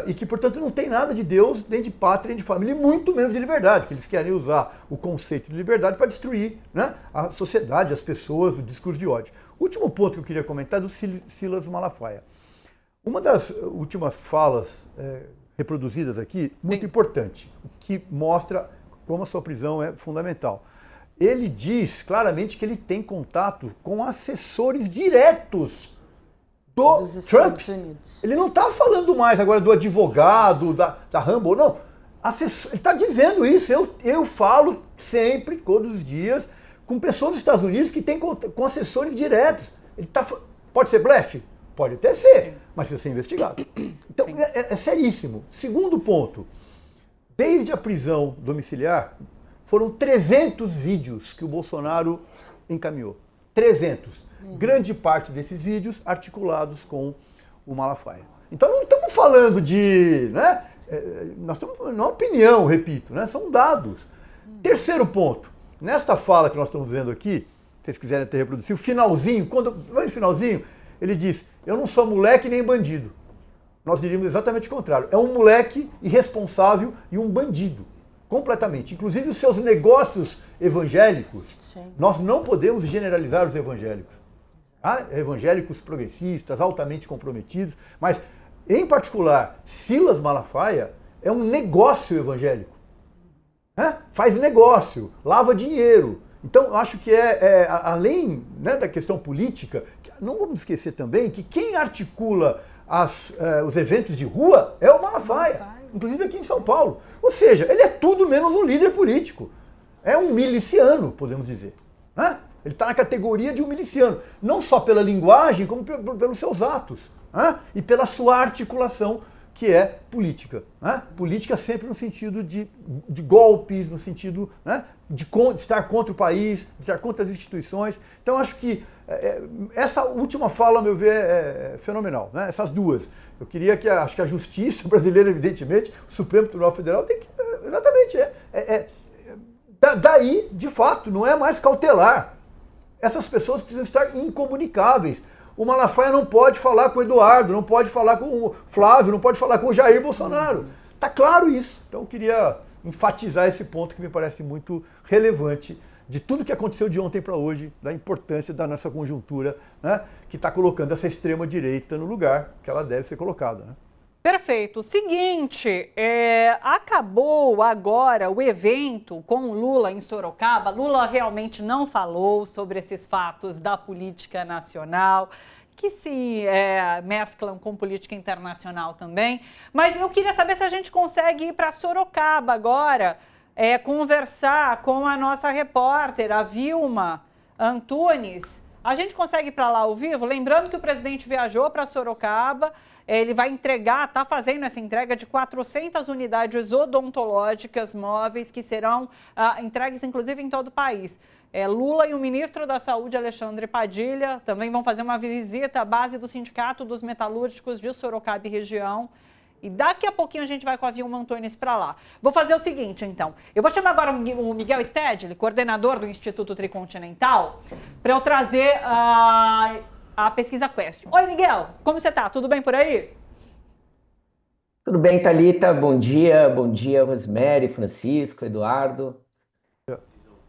e que, portanto, não tem nada de Deus, nem de pátria, nem de família, e muito menos de liberdade, que eles querem usar o conceito de liberdade para destruir, né, a sociedade, as pessoas, o discurso de ódio. O último ponto que eu queria comentar é do Silas Malafaia. Uma das últimas falas reproduzidas aqui, muito importante, que mostra como a sua prisão é fundamental. Ele diz claramente que ele tem contato com assessores diretos do Trump. Ele não está falando mais agora do advogado, da Rambo, não. Ele está dizendo isso. Eu falo sempre, todos os dias, com pessoas dos Estados Unidos que têm com assessores diretos. Pode ser blefe? Pode até ser, mas precisa ser investigado. Então, é seríssimo. Segundo ponto, desde a prisão domiciliar, foram 300 vídeos que o Bolsonaro encaminhou. 300. Grande parte desses vídeos articulados com o Malafaia. Então não estamos falando de... Né? Nós estamos falando, não é opinião, repito, né? São dados. Terceiro ponto. Nesta fala que nós estamos vendo aqui, se vocês quiserem até reproduzir, o finalzinho, no finalzinho, ele diz, eu não sou moleque nem bandido. Nós diríamos exatamente o contrário. É um moleque irresponsável e um bandido. Completamente. Inclusive os seus negócios evangélicos, sim, nós não podemos generalizar os evangélicos. Há evangélicos progressistas, altamente comprometidos, mas, em particular, Silas Malafaia é um negócio evangélico. Faz negócio, lava dinheiro. Então, eu acho que além, né, da questão política, não vamos esquecer também que quem articula os eventos de rua é o Malafaia, inclusive aqui em São Paulo. Ou seja, ele é tudo menos um líder político. É um miliciano, podemos dizer. Né? Ele está na categoria de um miliciano. Não só pela linguagem, como pelos seus atos. Né? E pela sua articulação, que é política. Né? Política sempre no sentido de golpes, no sentido, né, de estar contra o país, de estar contra as instituições. Então, acho que essa última fala, ao meu ver, é fenomenal. Né? Essas duas. Eu queria acho que a justiça brasileira, evidentemente, o Supremo Tribunal Federal tem que, exatamente, daí, de fato, não é mais cautelar. Essas pessoas precisam estar incomunicáveis. O Malafaia não pode falar com o Eduardo, não pode falar com o Flávio, não pode falar com o Jair Bolsonaro. Está claro isso. Então eu queria enfatizar esse ponto que me parece muito relevante de tudo que aconteceu de ontem para hoje, da importância da nossa conjuntura, né, que está colocando essa extrema-direita no lugar que ela deve ser colocada. Né? Perfeito. Seguinte, acabou agora o evento com Lula em Sorocaba. Lula realmente não falou sobre esses fatos da política nacional, que se mesclam com política internacional também. Mas eu queria saber se a gente consegue ir para Sorocaba agora, conversar com a nossa repórter, a Vilma Antunes. A gente consegue ir para lá ao vivo? Lembrando que o presidente viajou para Sorocaba, ele vai entregar, está fazendo essa entrega de 400 unidades odontológicas móveis que serão entregues, inclusive, em todo o país. Lula e o ministro da Saúde, Alexandre Padilha, também vão fazer uma visita à base do Sindicato dos Metalúrgicos de Sorocaba e região. E daqui a pouquinho a gente vai com a Vilma Antunes para lá. Vou fazer o seguinte, então. Eu vou chamar agora o Miguel Stedley, coordenador do Instituto Tricontinental, para eu trazer a pesquisa Quest. Oi, Miguel, como você está? Tudo bem por aí? Tudo bem, Thalita? Bom dia, Rosemary, Francisco, Eduardo.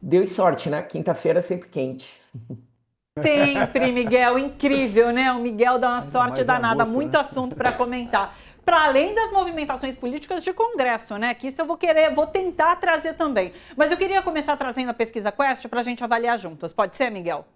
Deu sorte, né? Quinta-feira sempre quente. Sempre, Miguel, incrível, né? O Miguel dá uma sorte danada, muito assunto para comentar. Para além das movimentações políticas de Congresso, né? Que isso eu vou tentar trazer também. Mas eu queria começar trazendo a pesquisa Quest para a gente avaliar juntos. Pode ser, Miguel?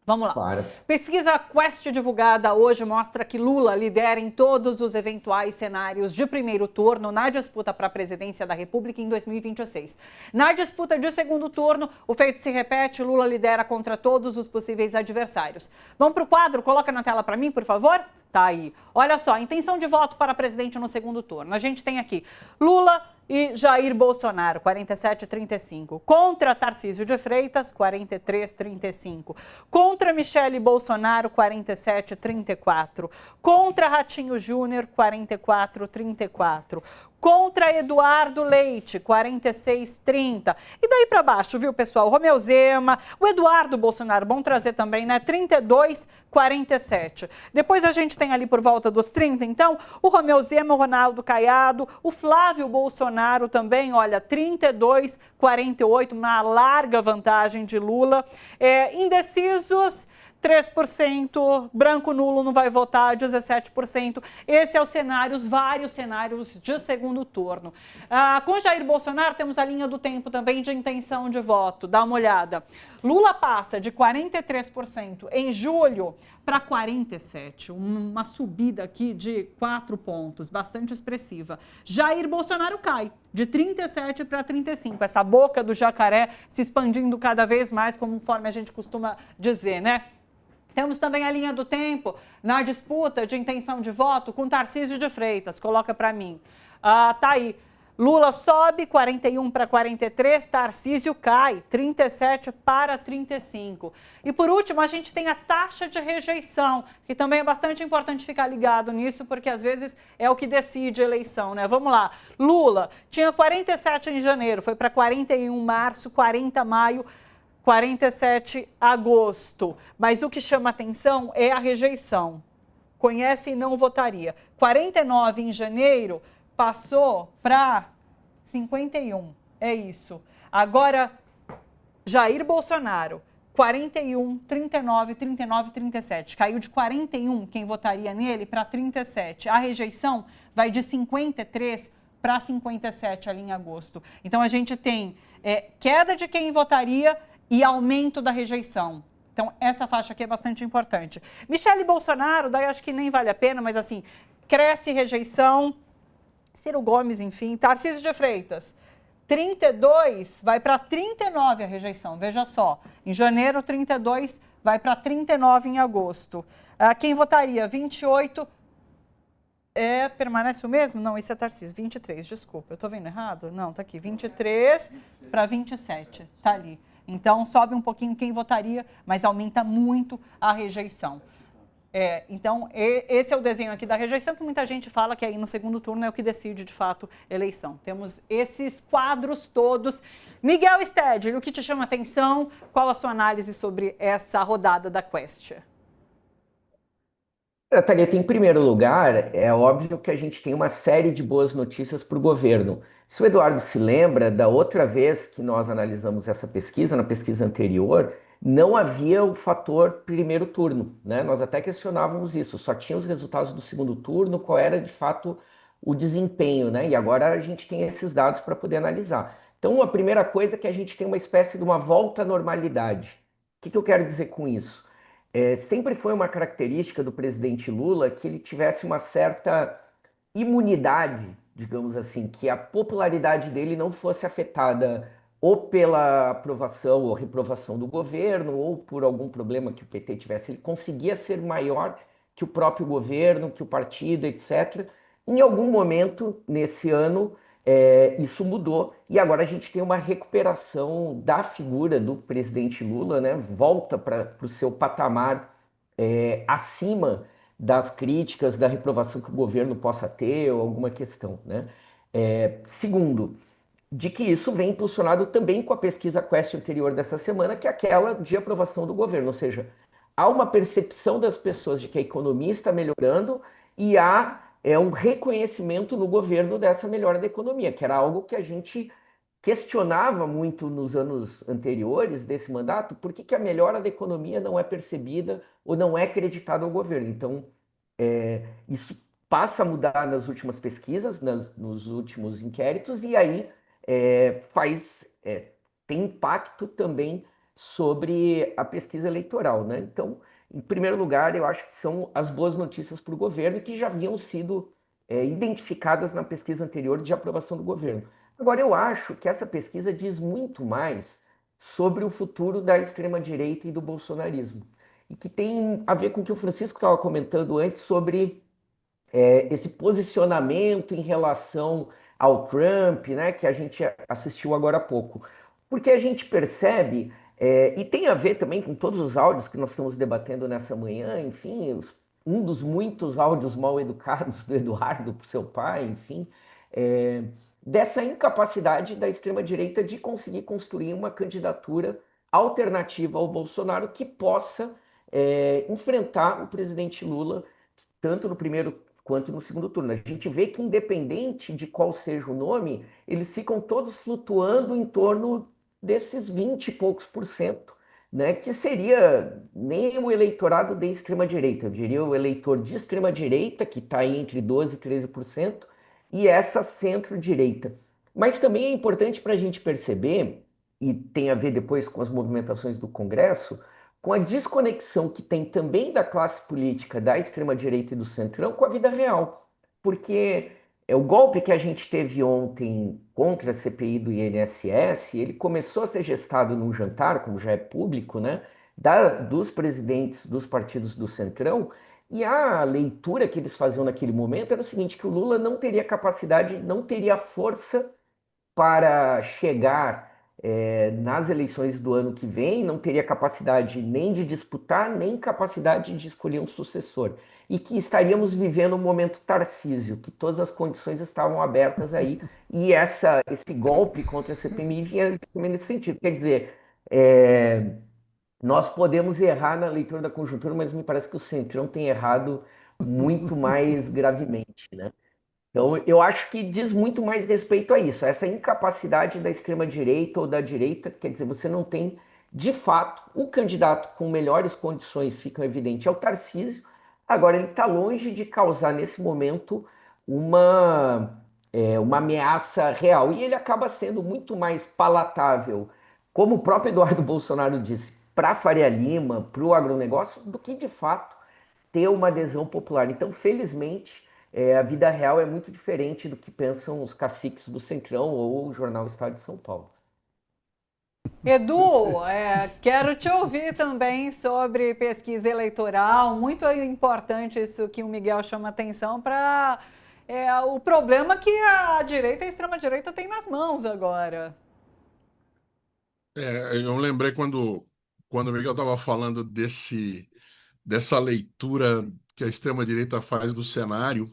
Vamos lá. Claro. Pesquisa Quest divulgada hoje mostra que Lula lidera em todos os eventuais cenários de primeiro turno na disputa para a presidência da República em 2026. Na disputa de segundo turno, o feito se repete, Lula lidera contra todos os possíveis adversários. Vamos para o quadro? Coloca na tela para mim, por favor. Tá aí. Olha só, intenção de voto para presidente no segundo turno. A gente tem aqui Lula e Jair Bolsonaro, 47,35. Contra Tarcísio de Freitas, 43,35. Contra Michele Bolsonaro, 47,34. Contra Ratinho Júnior, 44,34. Contra Eduardo Leite, 46,30. E daí para baixo, viu, pessoal? Romeu Zema, o Eduardo Bolsonaro, bom trazer também, né? 32,47. Depois a gente tem ali por volta dos 30, então, o Romeu Zema, o Ronaldo Caiado, o Flávio Bolsonaro também, olha, 32,48, uma larga vantagem de Lula. Indecisos, 3%, branco nulo não vai votar, 17%. Esse é o cenário, os vários cenários de segundo turno. Com Jair Bolsonaro, temos a linha do tempo também de intenção de voto. Dá uma olhada. Lula passa de 43% em julho para 47%. Uma subida aqui de 4 pontos, bastante expressiva. Jair Bolsonaro cai de 37% para 35%. Essa boca do jacaré se expandindo cada vez mais, conforme a gente costuma dizer, né? Temos também a linha do tempo na disputa de intenção de voto com Tarcísio de Freitas. Coloca para mim. Tá aí. Lula sobe 41 para 43, Tarcísio cai 37 para 35. E por último, a gente tem a taxa de rejeição, que também é bastante importante ficar ligado nisso, porque às vezes é o que decide a eleição, né? Vamos lá. Lula tinha 47 em janeiro, foi para 41 em março, 40 em maio, 47 agosto. Mas o que chama atenção é a rejeição. Conhece e não votaria. 49 em janeiro passou para 51. É isso. Agora, Jair Bolsonaro, 41, 39, 39, 37. Caiu de 41 quem votaria nele para 37. A rejeição vai de 53 para 57 ali em agosto. Então a gente tem queda de quem votaria e aumento da rejeição. Então, essa faixa aqui é bastante importante. Michele Bolsonaro, daí acho que nem vale a pena, mas assim, cresce rejeição. Ciro Gomes, enfim. Tarcísio de Freitas, 32 vai para 39 a rejeição. Veja só, em janeiro, 32 vai para 39 em agosto. Quem votaria? 28 permanece o mesmo? Não, esse é Tarcísio. 23, desculpa, eu estou vendo errado? Não, tá aqui. 23 para 27, tá ali. Então, sobe um pouquinho quem votaria, mas aumenta muito a rejeição. Então, esse é o desenho aqui da rejeição, que muita gente fala que aí no segundo turno é o que decide, de fato, eleição. Temos esses quadros todos. Miguel Stedley, o que te chama a atenção? Qual a sua análise sobre essa rodada da Quest? Thalita, em primeiro lugar, é óbvio que a gente tem uma série de boas notícias para o governo. Se o Eduardo se lembra, da outra vez que nós analisamos essa pesquisa, na pesquisa anterior, não havia o fator primeiro turno, né? Nós até questionávamos isso, só tinha os resultados do segundo turno, qual era de fato o desempenho, né? E agora a gente tem esses dados para poder analisar. Então, a primeira coisa é que a gente tem uma espécie de uma volta à normalidade. O que eu quero dizer com isso? Sempre foi uma característica do presidente Lula que ele tivesse uma certa imunidade digamos assim, que a popularidade dele não fosse afetada ou pela aprovação ou reprovação do governo, ou por algum problema que o PT tivesse. Ele conseguia ser maior que o próprio governo, que o partido, etc. Em algum momento, nesse ano, isso mudou e agora a gente tem uma recuperação da figura do presidente Lula, né? Volta para o seu patamar acima das críticas, da reprovação que o governo possa ter ou alguma questão, né? Segundo, de que isso vem impulsionado também com a pesquisa Quest anterior dessa semana, que é aquela de aprovação do governo, ou seja, há uma percepção das pessoas de que a economia está melhorando e há um reconhecimento no governo dessa melhora da economia, que era algo que a gente questionava muito nos anos anteriores desse mandato, por que a melhora da economia não é percebida ou não é creditada ao governo. Então, isso passa a mudar nas últimas pesquisas, nos últimos inquéritos, e aí tem impacto também sobre a pesquisa eleitoral, né? Então, em primeiro lugar, eu acho que são as boas notícias para o governo que já haviam sido identificadas na pesquisa anterior de aprovação do governo. Agora, eu acho que essa pesquisa diz muito mais sobre o futuro da extrema-direita e do bolsonarismo, e que tem a ver com o que o Francisco estava comentando antes sobre esse posicionamento em relação ao Trump, né, que a gente assistiu agora há pouco. Porque a gente percebe, e tem a ver também com todos os áudios que nós estamos debatendo nessa manhã, enfim, um dos muitos áudios mal educados do Eduardo para o seu pai, enfim, dessa incapacidade da extrema-direita de conseguir construir uma candidatura alternativa ao Bolsonaro que possa enfrentar o presidente Lula, tanto no primeiro quanto no segundo turno. A gente vê que, independente de qual seja o nome, eles ficam todos flutuando em torno desses 20 e poucos por cento, né, que seria nem o eleitorado de extrema-direita, eu diria o eleitor de extrema-direita, que está entre 12% e 13%, e essa centro-direita. Mas também é importante para a gente perceber, e tem a ver depois com as movimentações do Congresso, com a desconexão que tem também da classe política da extrema-direita e do centrão com a vida real. Porque o golpe que a gente teve ontem contra a CPI do INSS, ele começou a ser gestado num jantar, como já é público, né, dos presidentes dos partidos do centrão, e a leitura que eles faziam naquele momento era o seguinte, que o Lula não teria capacidade, não teria força para chegar nas eleições do ano que vem, não teria capacidade nem de disputar, nem capacidade de escolher um sucessor. E que estaríamos vivendo um momento Tarcísio, que todas as condições estavam abertas aí, e esse golpe contra a CPMI vinha também nesse sentido. Quer dizer, nós podemos errar na leitura da conjuntura, mas me parece que o Centrão tem errado muito mais gravemente, né? Então, eu acho que diz muito mais respeito a isso, a essa incapacidade da extrema-direita ou da direita, quer dizer, você não tem, de fato, o candidato com melhores condições, fica evidente, é o Tarcísio. Agora, ele está longe de causar, nesse momento, uma ameaça real. E ele acaba sendo muito mais palatável, como o próprio Eduardo Bolsonaro disse, para a Faria Lima, para o agronegócio, do que, de fato, ter uma adesão popular. Então, felizmente, a vida real é muito diferente do que pensam os caciques do Centrão ou o jornal Estado de São Paulo. Edu, quero te ouvir também sobre pesquisa eleitoral. Muito importante isso que o Miguel chama atenção para o problema que a direita e a extrema-direita têm nas mãos agora. Eu lembrei quando o Miguel estava falando dessa leitura que a extrema-direita faz do cenário.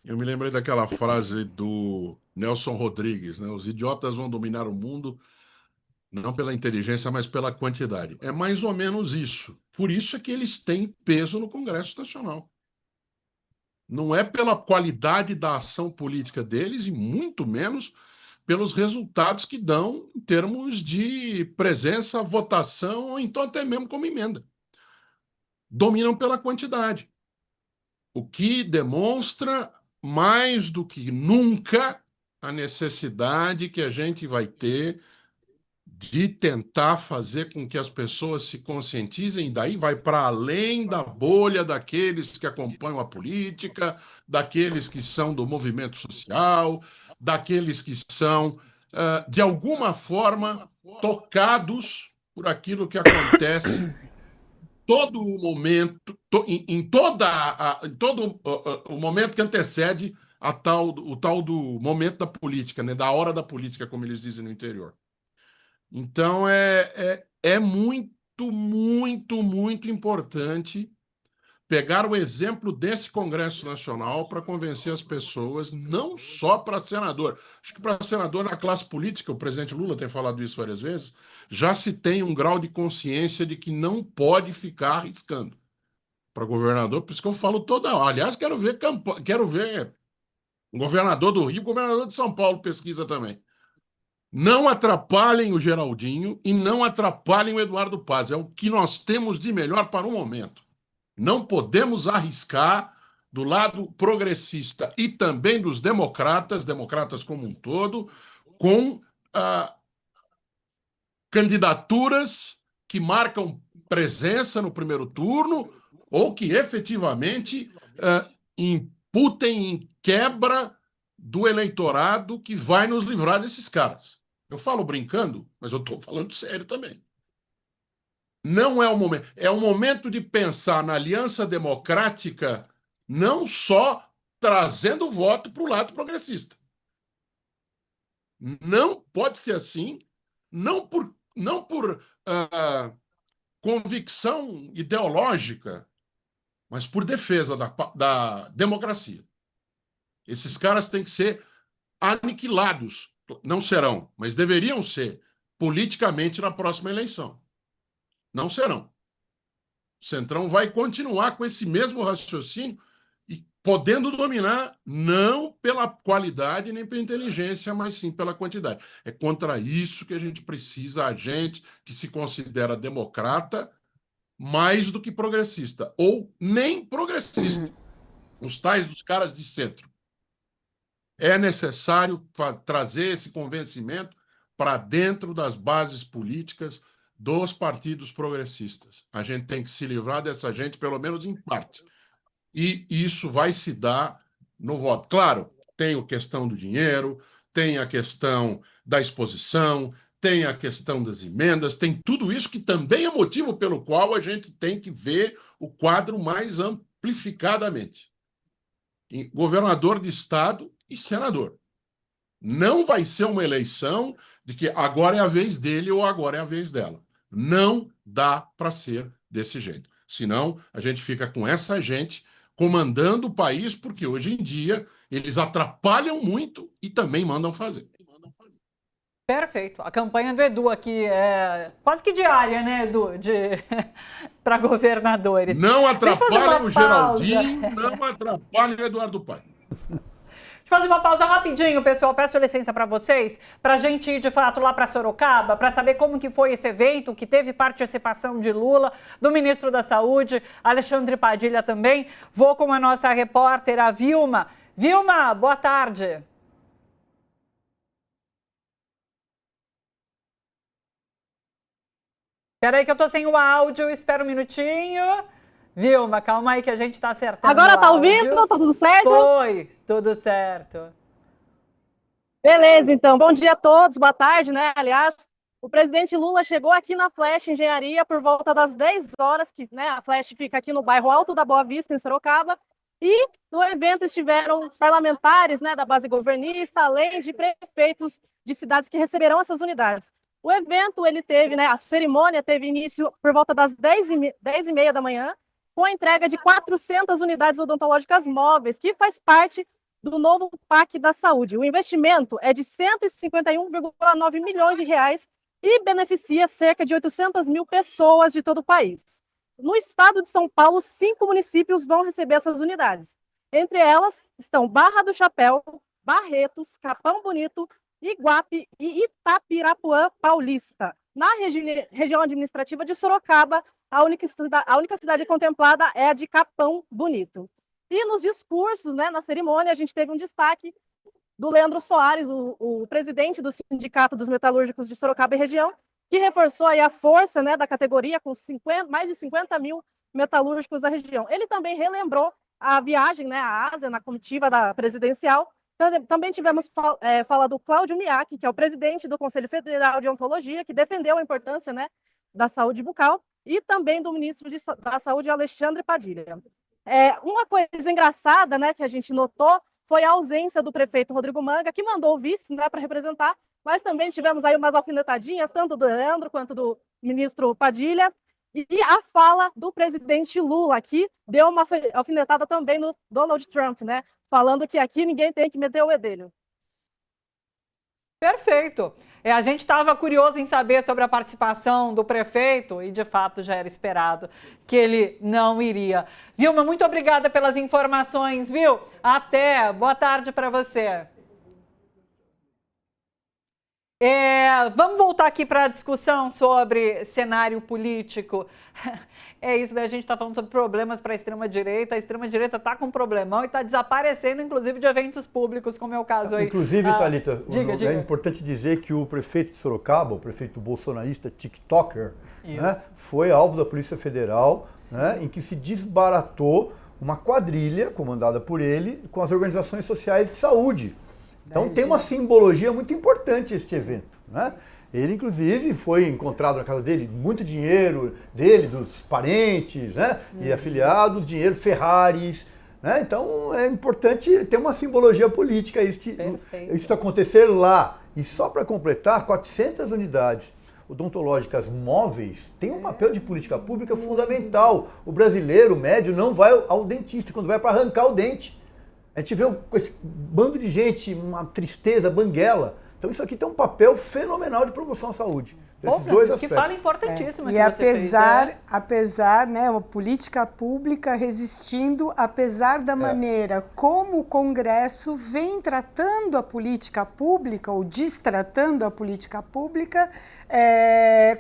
Eu me lembrei daquela frase do Nelson Rodrigues, né? Os idiotas vão dominar o mundo não pela inteligência, mas pela quantidade. É mais ou menos isso. Por isso é que eles têm peso no Congresso Nacional. Não é pela qualidade da ação política deles e muito menos pelos resultados que dão em termos de presença, votação ou então até mesmo como emenda. Dominam pela quantidade. O que demonstra mais do que nunca a necessidade que a gente vai ter de tentar fazer com que as pessoas se conscientizem, e daí vai para além da bolha daqueles que acompanham a política, daqueles que são do movimento social, daqueles que são, de alguma forma, tocados por aquilo que acontece todo o momento, em todo o momento que antecede o tal do momento da política, né? Da hora da política, como eles dizem no interior. Então, é muito, muito, muito importante pegar o exemplo desse Congresso Nacional para convencer as pessoas, não só para senador. Acho que para senador, na classe política, o presidente Lula tem falado isso várias vezes, já se tem um grau de consciência de que não pode ficar arriscando. Para governador, por isso que eu falo toda hora. Aliás, quero ver o governador do Rio, o governador de São Paulo pesquisa também. Não atrapalhem o Geraldinho e não atrapalhem o Eduardo Paz. É o que nós temos de melhor para o momento. Não podemos arriscar do lado progressista e também dos democratas como um todo, com candidaturas que marcam presença no primeiro turno ou que efetivamente imputem em quebra do eleitorado que vai nos livrar desses caras. Eu falo brincando, mas eu estou falando sério também. Não é o momento. É o momento de pensar na aliança democrática não só trazendo voto para o lado progressista. Não pode ser assim, não por convicção ideológica, mas por defesa da democracia. Esses caras têm que ser aniquilados. Não serão, mas deveriam ser politicamente na próxima eleição. Não serão. O Centrão vai continuar com esse mesmo raciocínio e podendo dominar não pela qualidade nem pela inteligência, mas sim pela quantidade. É contra isso que a gente precisa, a gente que se considera democrata, mais do que progressista, ou nem progressista. Os tais dos caras de centro. É necessário trazer esse convencimento para dentro das bases políticas dos partidos progressistas. A gente tem que se livrar dessa gente, pelo menos em parte. E isso vai se dar no voto. Claro, tem a questão do dinheiro, tem a questão da exposição, tem a questão das emendas, tem tudo isso que também é motivo pelo qual a gente tem que ver o quadro mais amplificadamente. Governador de estado e senador. Não vai ser uma eleição de que agora é a vez dele ou agora é a vez dela. Não dá para ser desse jeito. Senão, a gente fica com essa gente comandando o país, porque hoje em dia eles atrapalham muito e também mandam fazer. Perfeito. A campanha do Edu aqui é quase que diária, né, Edu? Para governadores. Não atrapalhem o Geraldinho, não atrapalhem o Eduardo Paes. Deixa eu fazer uma pausa rapidinho, pessoal. Peço licença para vocês, para a gente ir de fato lá para Sorocaba, para saber como que foi esse evento, que teve participação de Lula, do ministro da Saúde, Alexandre Padilha também. Vou com a nossa repórter, a Vilma. Vilma, boa tarde. Espera aí que eu tô sem o áudio, espera um minutinho. Vilma, calma aí que a gente está acertando. Agora tá ouvindo? Tá tudo certo? Foi, tudo certo. Beleza, então. Bom dia a todos, boa tarde, né? Aliás, o presidente Lula chegou aqui na Flash Engenharia por volta das 10 horas, que né, a Flash fica aqui no bairro Alto da Boa Vista, em Sorocaba. E no evento estiveram parlamentares né, da base governista, além de prefeitos de cidades que receberão essas unidades. O evento, ele teve, né, a cerimônia teve início por volta das 10h30 da manhã, com a entrega de 400 unidades odontológicas móveis, que faz parte do novo PAC da Saúde. O investimento é de 151,9 milhões de reais e beneficia cerca de 800 mil pessoas de todo o país. No estado de São Paulo, 5 municípios vão receber essas unidades. Entre elas estão Barra do Chapéu, Barretos, Capão Bonito, Iguape e Itapirapuã Paulista. Na região administrativa de Sorocaba, a única cidade contemplada é a de Capão Bonito. E nos discursos, né, na cerimônia, a gente teve um destaque do Leandro Soares, o presidente do Sindicato dos Metalúrgicos de Sorocaba e região, que reforçou aí a força, né, da categoria com mais de 50 mil metalúrgicos da região. Ele também relembrou a viagem, né, à Ásia, na comitiva da presidencial. Também tivemos fala do Cláudio Miak, que é o presidente do Conselho Federal de Odontologia, que defendeu a importância, né, da saúde bucal, e também do ministro da Saúde, Alexandre Padilha. Uma coisa engraçada, né, que a gente notou foi a ausência do prefeito Rodrigo Manga, que mandou o vice, né, para representar, mas também tivemos aí umas alfinetadinhas, tanto do Leandro quanto do ministro Padilha, e a fala do presidente Lula aqui deu uma alfinetada também no Donald Trump, né, falando que aqui ninguém tem que meter o bedelho. Perfeito. A gente estava curioso em saber sobre a participação do prefeito e, de fato, já era esperado que ele não iria. Vilma, muito obrigada pelas informações, viu? Até. Boa tarde para você. Vamos voltar aqui para a discussão sobre cenário político. É isso, né? A gente está falando sobre problemas para a extrema-direita. A extrema-direita está com um problemão e está desaparecendo, inclusive, de eventos públicos, como é o caso aí. Inclusive, Thalita, diga. É importante dizer que o prefeito de Sorocaba, o prefeito bolsonarista TikToker, né, foi alvo da Polícia Federal, né, em que se desbaratou uma quadrilha comandada por ele com as organizações sociais de saúde. Então tem uma simbologia muito importante este evento, né? Ele, inclusive, foi encontrado na casa dele muito dinheiro dele, dos parentes, né? E afiliados, dinheiro, Ferraris, né? Então é importante ter uma simbologia política isso acontecer lá. E só para completar, 400 unidades odontológicas móveis têm um papel de política pública fundamental. O brasileiro médio não vai ao dentista quando vai para arrancar o dente. A gente vê com esse bando de gente, uma tristeza, banguela. Então isso aqui tem um papel fenomenal de promoção à saúde. Esses dois aspectos. Que fala importantíssima. E apesar, né, uma política pública resistindo, apesar da maneira como o Congresso vem tratando a política pública, ou destratando a política pública,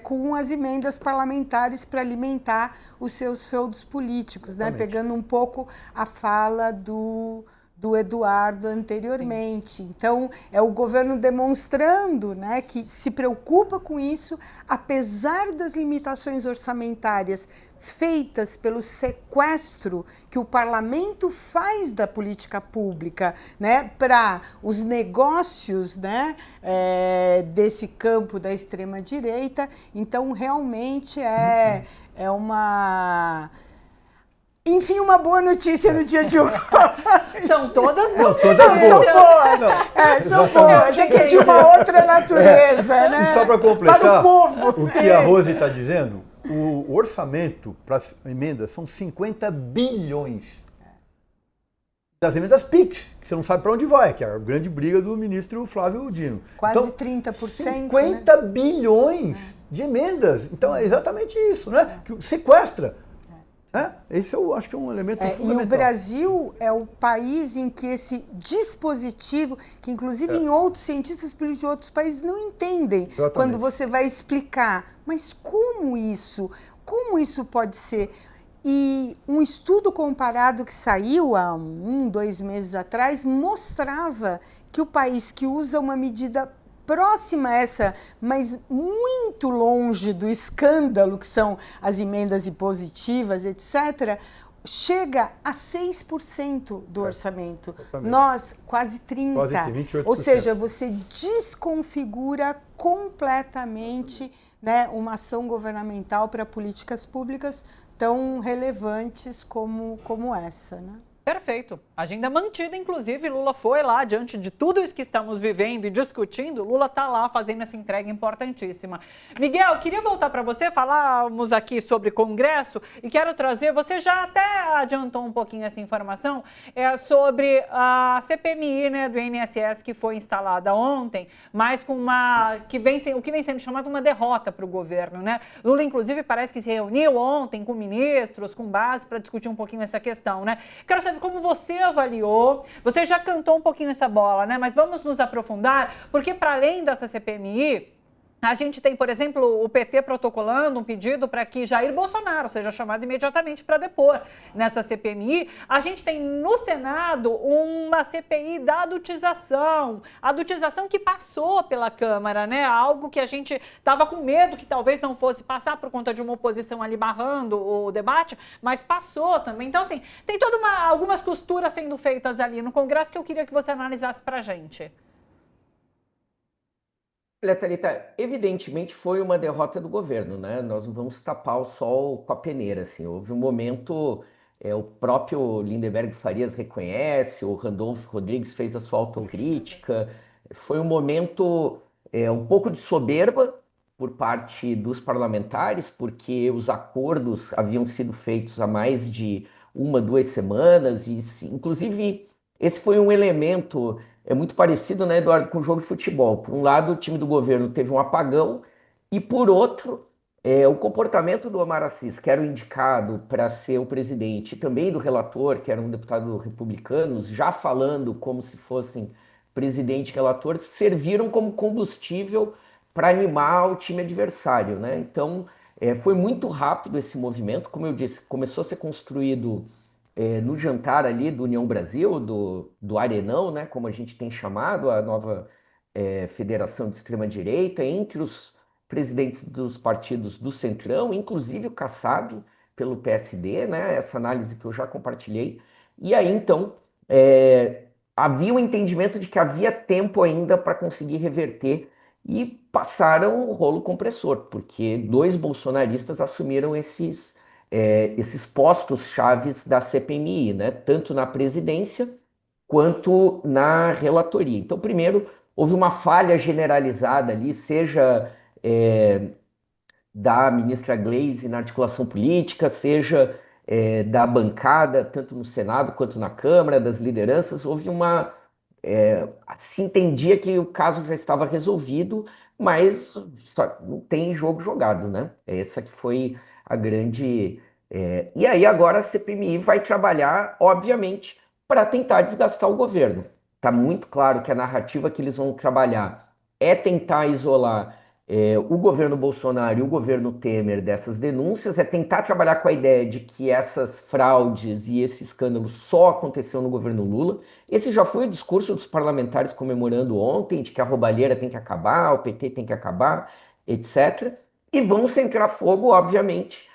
com as emendas parlamentares para alimentar os seus feudos políticos, né? Pegando um pouco a fala do Eduardo anteriormente. Sim. Então, é o governo demonstrando, né, que se preocupa com isso, apesar das limitações orçamentárias feitas pelo sequestro que o parlamento faz da política pública, né, para os negócios, né, desse campo da extrema-direita. Então, realmente é uma... Enfim, uma boa notícia no dia de hoje. São todas boas. São boas. São boas. É que é de uma outra natureza, né? E só para completar, para o povo. O que a Rose está dizendo, o orçamento para as emendas são 50 bilhões. Das emendas PIX, que você não sabe para onde vai, que é a grande briga do ministro Flávio Dino. Quase então, 30%. 50 bilhões de emendas. Então é exatamente isso, né? Que sequestra. Esse eu acho que é um elemento fundamental. E o Brasil é o país em que esse dispositivo, que inclusive em outros cientistas políticos de outros países não entendem, quando você vai explicar, mas como isso pode ser? E um estudo comparado que saiu há 2 meses atrás mostrava que o país que usa uma medida próxima a essa, mas muito longe do escândalo que são as emendas impositivas, etc., chega a 6% do orçamento. Nós, quase 30%. Quase 28%. Ou seja, você desconfigura completamente, né, uma ação governamental para políticas públicas tão relevantes como essa, né? Perfeito. Agenda mantida, inclusive, Lula foi lá, diante de tudo isso que estamos vivendo e discutindo, Lula está lá fazendo essa entrega importantíssima. Miguel, queria voltar para você, falamos aqui sobre Congresso e quero trazer, você já até adiantou um pouquinho essa informação, sobre a CPMI, né, do INSS que foi instalada ontem, mas com o que vem sendo chamado uma derrota para o governo, né? Lula, inclusive, parece que se reuniu ontem com ministros, com base, para discutir um pouquinho essa questão, né? Quero saber como você avaliou, você já cantou um pouquinho essa bola, né? Mas vamos nos aprofundar, porque para além dessa CPMI, A gente tem, por exemplo, o PT protocolando um pedido para que Jair Bolsonaro seja chamado imediatamente para depor nessa CPMI. A gente tem no Senado uma CPI da adultização que passou pela Câmara, né? Algo que a gente estava com medo que talvez não fosse passar por conta de uma oposição ali barrando o debate, mas passou também. Então, assim, tem algumas costuras sendo feitas ali no Congresso que eu queria que você analisasse para a gente. Olha, Thalita, evidentemente foi uma derrota do governo, né? Nós não vamos tapar o sol com a peneira, assim. Houve um momento, o próprio Lindenberg Farias reconhece, o Randolfo Rodrigues fez a sua autocrítica. Foi um momento um pouco de soberba por parte dos parlamentares, porque os acordos haviam sido feitos há mais de 1, 2 semanas, e inclusive esse foi um elemento muito parecido, né, Eduardo, com o jogo de futebol. Por um lado, o time do governo teve um apagão, e por outro, o comportamento do Omar Assis, que era o indicado para ser o presidente, e também do relator, que era um deputado republicano, já falando como se fossem presidente e relator, serviram como combustível para animar o time adversário, né? Então, foi muito rápido esse movimento. Como eu disse, começou a ser construído no jantar ali do União Brasil, do Arenão, né, como a gente tem chamado a nova federação de extrema-direita, entre os presidentes dos partidos do Centrão, inclusive o Kassab, pelo PSD, né, essa análise que eu já compartilhei. E aí, então, havia um entendimento de que havia tempo ainda para conseguir reverter, e passaram o rolo compressor, porque 2 bolsonaristas assumiram esses postos chaves da CPMI, né? Tanto na presidência quanto na relatoria. Então, primeiro, houve uma falha generalizada ali, seja da ministra Gleisi na articulação política, seja da bancada, tanto no Senado quanto na Câmara, das lideranças. Houve se entendia que o caso já estava resolvido, mas não tem jogo jogado, né? Essa que foi a grande... E aí agora a CPMI vai trabalhar, obviamente, para tentar desgastar o governo. Está muito claro que a narrativa que eles vão trabalhar é tentar isolar o governo Bolsonaro e o governo Temer dessas denúncias, é tentar trabalhar com a ideia de que essas fraudes e esse escândalo só aconteceu no governo Lula. Esse já foi o discurso dos parlamentares comemorando ontem, de que a roubalheira tem que acabar, o PT tem que acabar, etc. E vão centrar fogo, obviamente,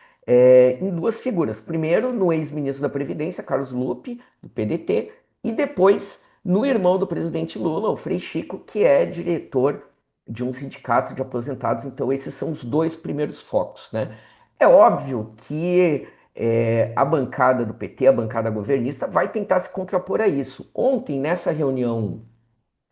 em 2 figuras. Primeiro, no ex-ministro da Previdência, Carlos Lupe, do PDT, e depois no irmão do presidente Lula, o Frei Chico, que é diretor de um sindicato de aposentados. Então, esses são os 2 primeiros focos, né? É óbvio que a bancada do PT, a bancada governista, vai tentar se contrapor a isso. Ontem, nessa reunião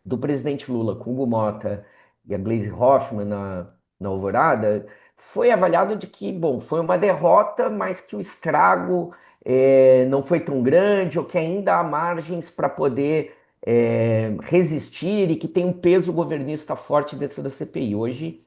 do presidente Lula com o Hugo Mota e a Gleisi Hoffmann na Alvorada, foi avaliado de que, bom, foi uma derrota, mas que o estrago não foi tão grande, ou que ainda há margens para poder resistir, e que tem um peso governista forte dentro da CPI. Hoje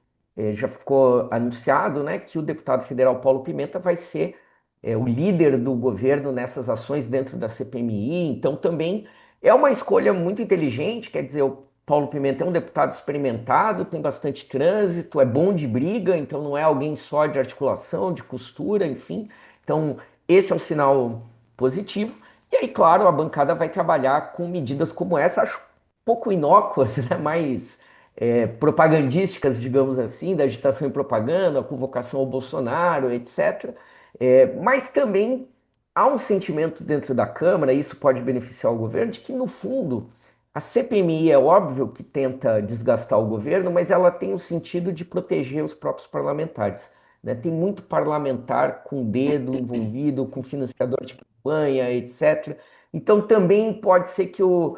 já ficou anunciado, né, que o deputado federal Paulo Pimenta vai ser o líder do governo nessas ações dentro da CPMI. Então também é uma escolha muito inteligente. Quer dizer, o Paulo Pimenta é um deputado experimentado, tem bastante trânsito, é bom de briga, então não é alguém só de articulação, de costura, enfim. Então esse é um sinal positivo. E aí, claro, a bancada vai trabalhar com medidas como essa, acho pouco inócuas, né? Mais propagandísticas, digamos assim, da agitação e propaganda, a convocação ao Bolsonaro, etc. Mas também há um sentimento dentro da Câmara, e isso pode beneficiar o governo, de que, no fundo, a CPMI é óbvio que tenta desgastar o governo, mas ela tem o sentido de proteger os próprios parlamentares, né? Tem muito parlamentar com dedo envolvido, com financiador de campanha, etc. Então também pode ser que o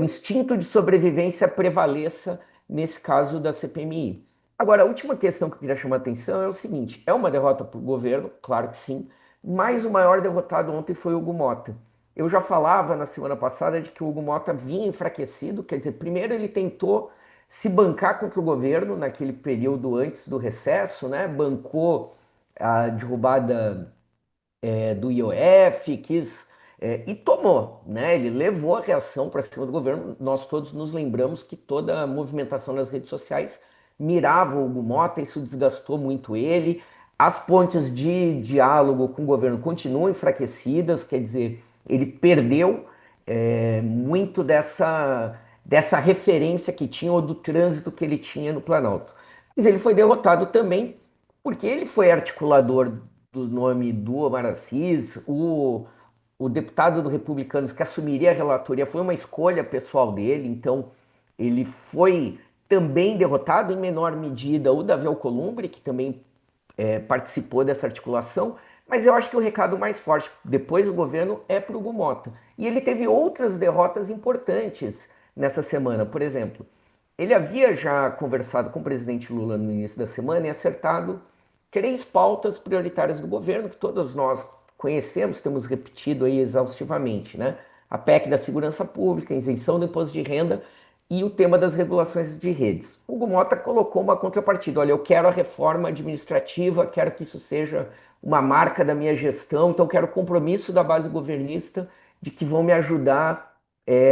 instinto de sobrevivência prevaleça nesse caso da CPMI. Agora, a última questão que eu queria chamar a atenção é o seguinte: é uma derrota para o governo, claro que sim, mas o maior derrotado ontem foi o Hugo Mota. Eu já falava na semana passada de que o Hugo Mota vinha enfraquecido, quer dizer, primeiro ele tentou se bancar contra o governo naquele período antes do recesso, né? Bancou a derrubada do IOF, e tomou, né? Ele levou a reação para cima do governo. Nós todos nos lembramos que toda a movimentação nas redes sociais mirava o Hugo Mota, isso desgastou muito ele. As pontes de diálogo com o governo continuam enfraquecidas, quer dizer, ele perdeu muito dessa referência que tinha ou do trânsito que ele tinha no Planalto. Mas ele foi derrotado também porque ele foi articulador do nome do Omar Aziz, o deputado do Republicanos que assumiria a relatoria foi uma escolha pessoal dele, então ele foi também derrotado, em menor medida, o Davi Alcolumbre, que também participou dessa articulação, mas eu acho que o recado mais forte depois do governo é para o Hugo Mota. E ele teve outras derrotas importantes nessa semana. Por exemplo, ele havia já conversado com o presidente Lula no início da semana e acertado 3 pautas prioritárias do governo, que todos nós conhecemos, temos repetido aí exaustivamente, né? A PEC da segurança pública, a isenção do imposto de renda e o tema das regulações de redes. O Hugo Mota colocou uma contrapartida: olha, eu quero a reforma administrativa, quero que isso seja uma marca da minha gestão, então quero o compromisso da base governista de que vão me ajudar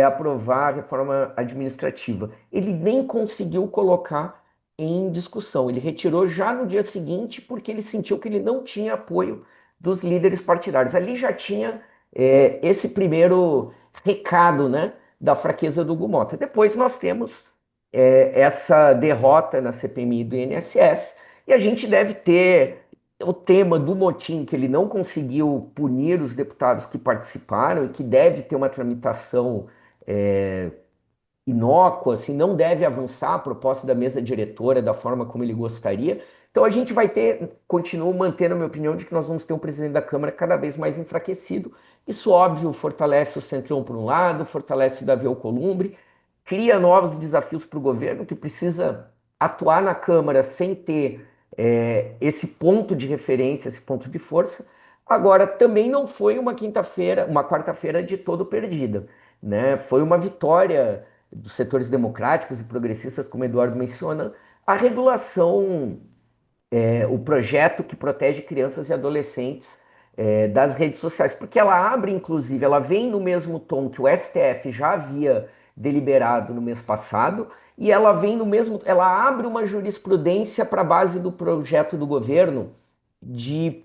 a aprovar a reforma administrativa. Ele nem conseguiu colocar em discussão, ele retirou já no dia seguinte porque ele sentiu que ele não tinha apoio dos líderes partidários. Ali já tinha esse primeiro recado, né, da fraqueza do Hugo Mota. Depois nós temos essa derrota na CPMI do INSS, e a gente deve ter o tema do motim, que ele não conseguiu punir os deputados que participaram e que deve ter uma tramitação inócua, assim, não deve avançar a proposta da mesa diretora da forma como ele gostaria. Então a gente vai ter, continuo mantendo a minha opinião de que nós vamos ter um presidente da Câmara cada vez mais enfraquecido. Isso, óbvio, fortalece o Centrão por um lado, fortalece o Davi Alcolumbre, cria novos desafios para o governo, que precisa atuar na Câmara sem ter esse ponto de referência, esse ponto de força. Agora, também não foi uma quarta-feira de todo perdida, né? Foi uma vitória dos setores democráticos e progressistas, como o Eduardo menciona, a regulação, o projeto que protege crianças e adolescentes das redes sociais, porque ela abre, inclusive, ela vem no mesmo tom que o STF já havia deliberado no mês passado, e ela vem no mesmo, ela abre uma jurisprudência para a base do projeto do governo de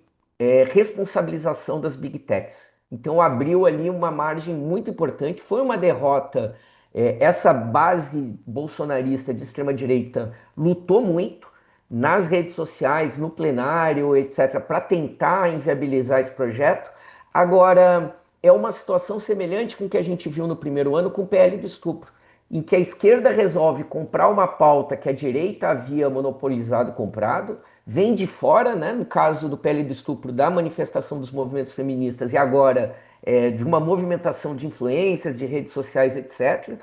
responsabilização das Big Techs. Então abriu ali uma margem muito importante, foi uma derrota. Essa base bolsonarista de extrema-direita lutou muito nas redes sociais, no plenário, etc., para tentar inviabilizar esse projeto. Agora, é uma situação semelhante com o que a gente viu no primeiro ano com o PL do estupro, em que a esquerda resolve comprar uma pauta que a direita havia monopolizado e comprado, vem de fora, né, no caso do PL do estupro, da manifestação dos movimentos feministas e agora de uma movimentação de influências, de redes sociais, etc.,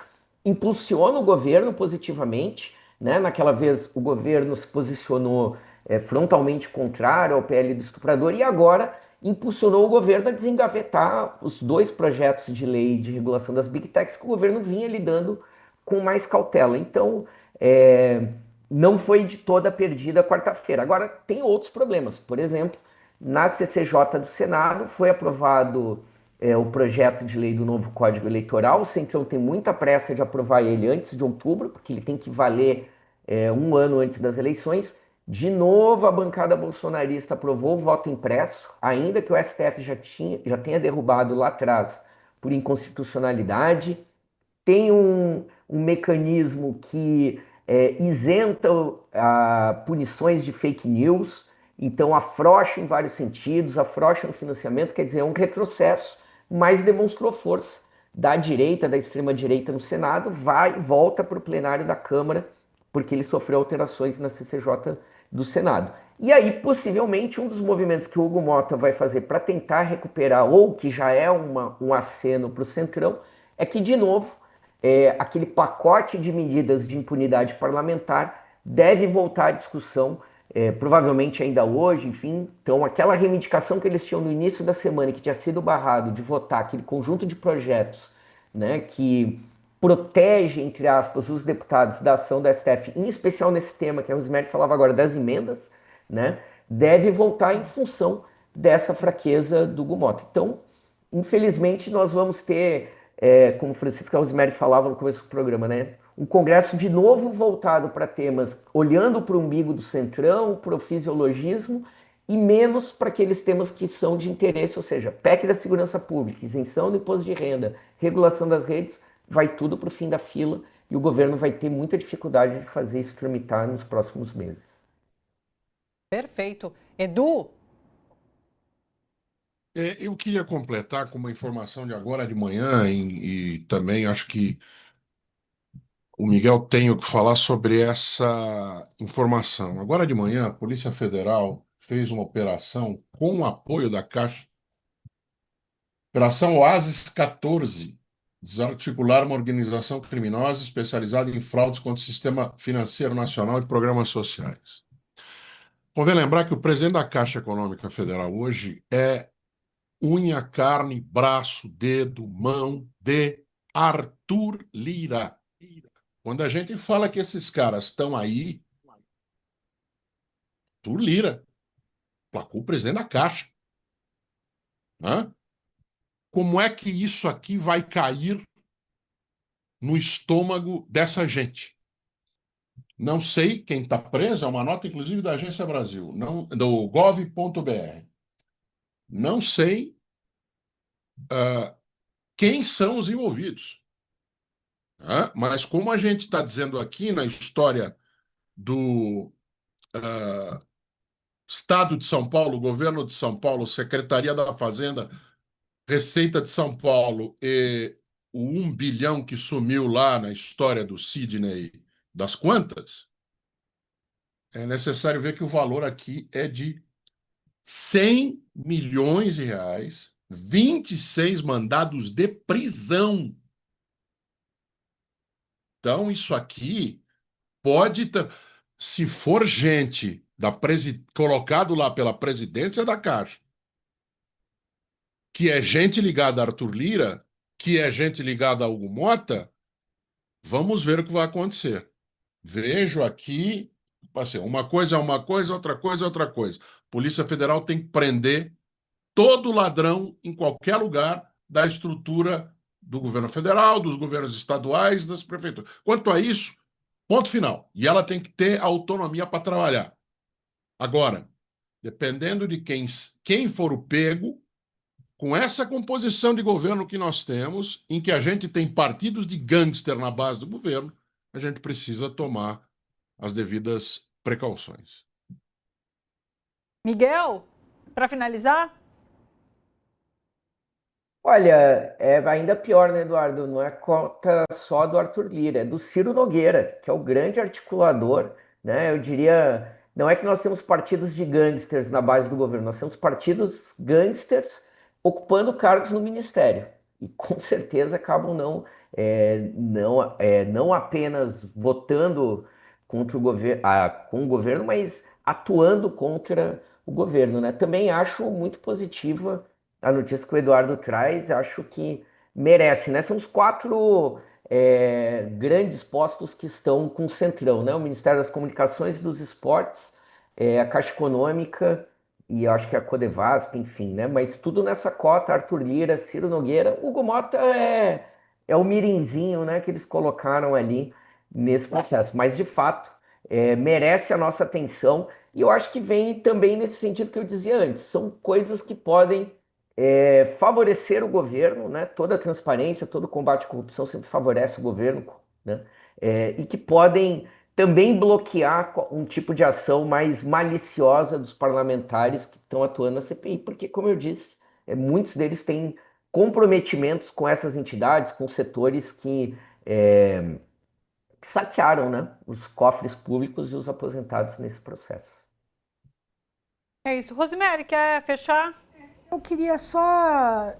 impulsiona o governo positivamente, né? Naquela vez o governo se posicionou frontalmente contrário ao PL do estuprador e agora impulsionou o governo a desengavetar os 2 projetos de lei de regulação das Big Techs que o governo vinha lidando com mais cautela. Então, não foi de toda perdida a quarta-feira. Agora, tem outros problemas. Por exemplo, na CCJ do Senado foi aprovado o projeto de lei do novo Código Eleitoral. O Centrão tem muita pressa de aprovar ele antes de outubro, porque ele tem que valer 1 ano antes das eleições. De novo, a bancada bolsonarista aprovou o voto impresso, ainda que o STF já tenha derrubado lá atrás por inconstitucionalidade. Tem um mecanismo que isenta punições de fake news, então afrouxa em vários sentidos, afrouxa no financiamento, quer dizer, é um retrocesso, mas demonstrou força da direita, da extrema-direita no Senado, volta para o plenário da Câmara, porque ele sofreu alterações na CCJ do Senado. E aí, possivelmente, um dos movimentos que o Hugo Mota vai fazer para tentar recuperar, ou que já é um aceno para o Centrão, é que, de novo, aquele pacote de medidas de impunidade parlamentar deve voltar à discussão, provavelmente ainda hoje, enfim. Então, aquela reivindicação que eles tinham no início da semana, que tinha sido barrado de votar aquele conjunto de projetos, né, que protege, entre aspas, os deputados da ação da STF, em especial nesse tema que a Rosemary falava agora, das emendas, né, deve voltar em função dessa fraqueza do Hugo Mota. Então, infelizmente, nós vamos ter, como Francisca Rosemary falava no começo do programa, né, um Congresso de novo voltado para temas olhando para o umbigo do centrão, para o fisiologismo, e menos para aqueles temas que são de interesse, ou seja, PEC da segurança pública, isenção do imposto de renda, regulação das redes, vai tudo para o fim da fila e o governo vai ter muita dificuldade de fazer isso tramitar nos próximos meses. Perfeito. Edu? Eu queria completar com uma informação de agora de manhã e também acho que o Miguel tem o que falar sobre essa informação. Agora de manhã, a Polícia Federal fez uma operação com o apoio da Caixa, Operação Oasis 14, desarticular uma organização criminosa especializada em fraudes contra o sistema financeiro nacional e programas sociais. Convém lembrar que o presidente da Caixa Econômica Federal hoje é unha, carne, braço, dedo, mão de Arthur Lira. Quando a gente fala que esses caras estão aí, Arthur Lira placou o presidente da Caixa. Hã? Como é que isso aqui vai cair no estômago dessa gente? Não sei quem está preso, é uma nota inclusive da Agência Brasil, não, do gov.br. Não sei quem são os envolvidos. Mas como a gente está dizendo aqui na história do Estado de São Paulo, Governo de São Paulo, Secretaria da Fazenda, Receita de São Paulo e o 1 bilhão que sumiu lá na história do Sidney das Quantas, é necessário ver que o valor aqui é de 100 milhões de reais, 26 mandados de prisão. Então, isso aqui pode, se for gente colocado lá pela presidência da Caixa, que é gente ligada a Arthur Lira, que é gente ligada a Hugo Motta, vamos ver o que vai acontecer. Vejo aqui, assim, uma coisa é uma coisa, outra coisa é outra coisa. Polícia Federal tem que prender todo ladrão em qualquer lugar da estrutura do governo federal, dos governos estaduais, das prefeituras. Quanto a isso, ponto final. E ela tem que ter autonomia para trabalhar. Agora, dependendo de quem for o pego, com essa composição de governo que nós temos, em que a gente tem partidos de gangster na base do governo, a gente precisa tomar as devidas precauções. Miguel, para finalizar? Olha, é ainda pior, né, Eduardo? Não é conta só do Arthur Lira, é do Ciro Nogueira, que é o grande articulador, né? Eu diria, não é que nós temos partidos de gangsters na base do governo, nós temos partidos gangsters ocupando cargos no ministério. E com certeza acabam não apenas votando contra o com o governo, mas atuando contra o governo, né? Também acho muito positiva a notícia que o Eduardo traz, acho que merece, né? São os 4 grandes postos que estão com o Centrão, né? O Ministério das Comunicações e dos Esportes, a Caixa Econômica e acho que a Codevasp, enfim, né? Mas tudo nessa cota, Arthur Lira, Ciro Nogueira, Hugo Motta é o mirinzinho, né, que eles colocaram ali nesse processo. Mas, de fato, merece a nossa atenção e eu acho que vem também nesse sentido que eu dizia antes, são coisas que podem favorecer o governo, né? Toda a transparência, todo o combate à corrupção sempre favorece o governo, né? E que podem também bloquear um tipo de ação mais maliciosa dos parlamentares que estão atuando na CPI, porque, como eu disse, muitos deles têm comprometimentos com essas entidades, com setores que saquearam, né, os cofres públicos e os aposentados nesse processo. É isso. Rosemary, quer fechar? Eu queria só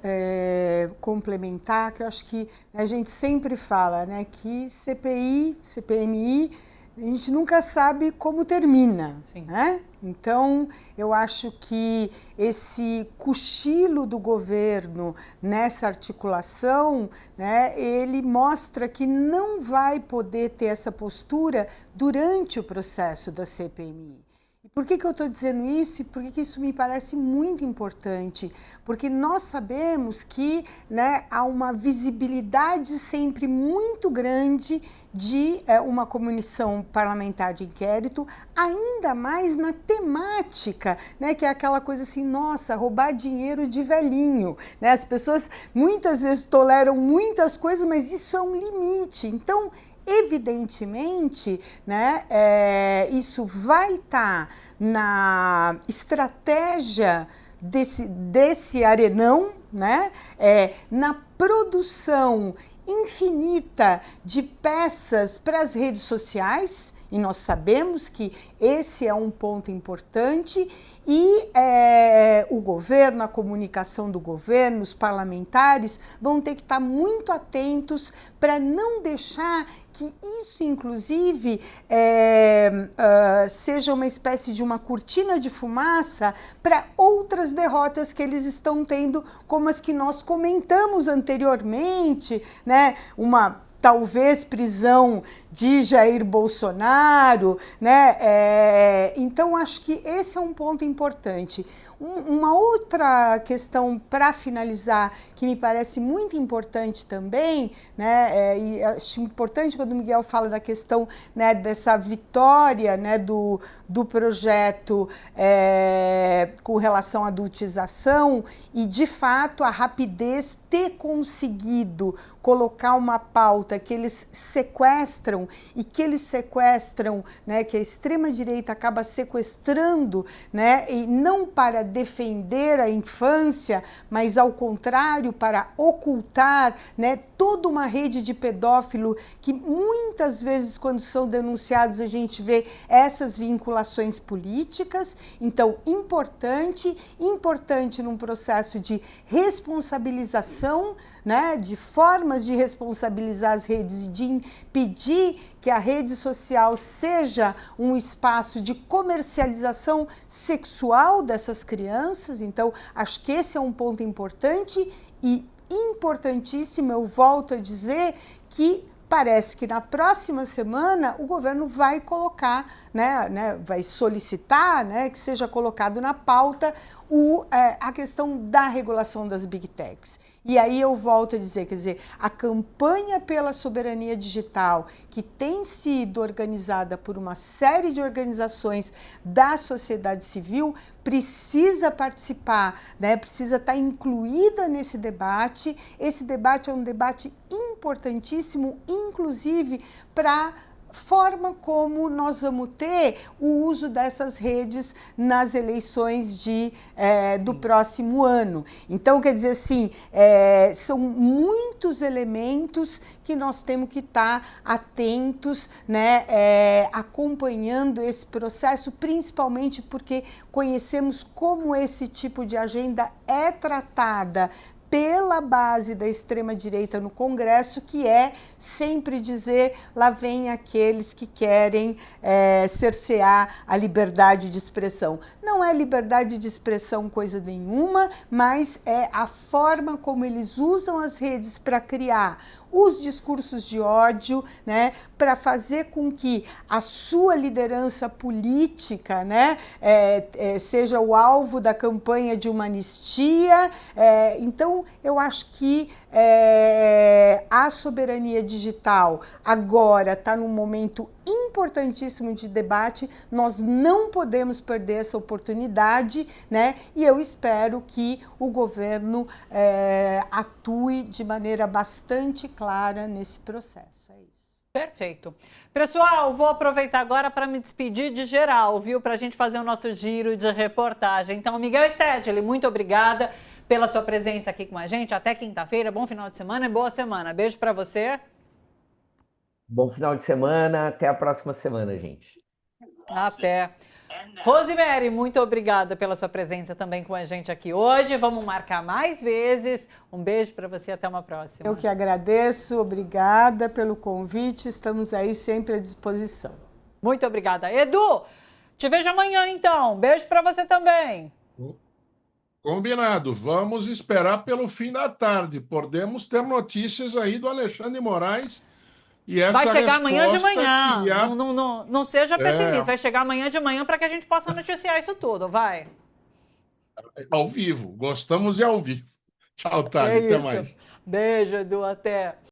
complementar, que eu acho que a gente sempre fala, né, que CPI, CPMI, a gente nunca sabe como termina, né? Então, eu acho que esse cochilo do governo nessa articulação, né, ele mostra que não vai poder ter essa postura durante o processo da CPMI. Por que eu estou dizendo isso e por que isso me parece muito importante? Porque nós sabemos que, né, há uma visibilidade sempre muito grande de uma comissão parlamentar de inquérito, ainda mais na temática, né, que é aquela coisa assim, nossa, roubar dinheiro de velhinho. Né? As pessoas muitas vezes toleram muitas coisas, mas isso é um limite. Então, evidentemente, né, isso vai estar na estratégia desse arenão, né, na produção infinita de peças para as redes sociais, e nós sabemos que esse é um ponto importante, e o governo, a comunicação do governo, os parlamentares vão ter que estar muito atentos para não deixar que isso, inclusive, seja uma espécie de uma cortina de fumaça para outras derrotas que eles estão tendo, como as que nós comentamos anteriormente, né? Talvez prisão de Jair Bolsonaro, né? Então, acho que esse é um ponto importante. Uma outra questão para finalizar, que me parece muito importante também, né? E acho importante quando o Miguel fala da questão, né, dessa vitória, né, do projeto com relação à adultização e, de fato, a rapidez ter conseguido colocar uma pauta que eles sequestram e que eles sequestram, né, que a extrema-direita acaba sequestrando, né, e não para defender a infância, mas ao contrário, para ocultar, né, toda uma rede de pedófilo que muitas vezes, quando são denunciados, a gente vê essas vinculações políticas. Então, importante num processo de responsabilização, né, de formas de responsabilizar as redes e de impedir que a rede social seja um espaço de comercialização sexual dessas crianças. Então, acho que esse é um ponto importante e importantíssimo, eu volto a dizer, que parece que na próxima semana o governo vai colocar, vai solicitar, né, que seja colocado na pauta a questão da regulação das Big Techs. E aí eu volto a dizer, quer dizer, a campanha pela soberania digital, que tem sido organizada por uma série de organizações da sociedade civil, precisa participar, né? Precisa estar incluída nesse debate. Esse debate é um debate importantíssimo, inclusive para forma como nós vamos ter o uso dessas redes nas eleições do próximo ano. Então, quer dizer assim, são muitos elementos que nós temos que estar atentos, né, acompanhando esse processo, principalmente porque conhecemos como esse tipo de agenda é tratada pela base da extrema-direita no Congresso, que é sempre dizer, lá vem aqueles que querem cercear a liberdade de expressão. Não é liberdade de expressão coisa nenhuma, mas é a forma como eles usam as redes para criar os discursos de ódio, né, para fazer com que a sua liderança política, né, seja o alvo da campanha de uma anistia. Então, eu acho que a soberania digital agora está num momento importantíssimo de debate, nós não podemos perder essa oportunidade, né? E eu espero que o governo atue de maneira bastante clara nesse processo. É isso. Perfeito. Pessoal, vou aproveitar agora para me despedir de geral, viu? Para a gente fazer o nosso giro de reportagem. Então, Miguel Stedley, muito obrigada pela sua presença aqui com a gente. Até quinta-feira, bom final de semana e boa semana. Beijo para você. Bom final de semana, até a próxima semana, gente. Até. Rosemary, muito obrigada pela sua presença também com a gente aqui hoje. Vamos marcar mais vezes. Um beijo para você, até uma próxima. Eu que agradeço, obrigada pelo convite, estamos aí sempre à disposição. Muito obrigada. Edu, te vejo amanhã então. Beijo para você também. Combinado. Vamos esperar pelo fim da tarde. Podemos ter notícias aí do Alexandre de Moraes E essa Vai chegar amanhã de resposta manhã. que a- Não seja pessimista. É. Vai chegar amanhã de manhã para que a gente possa noticiar isso tudo. Vai. Ao vivo. Gostamos de ao vivo. Tchau, Thali. É Até isso. mais. Beijo, Edu. Até.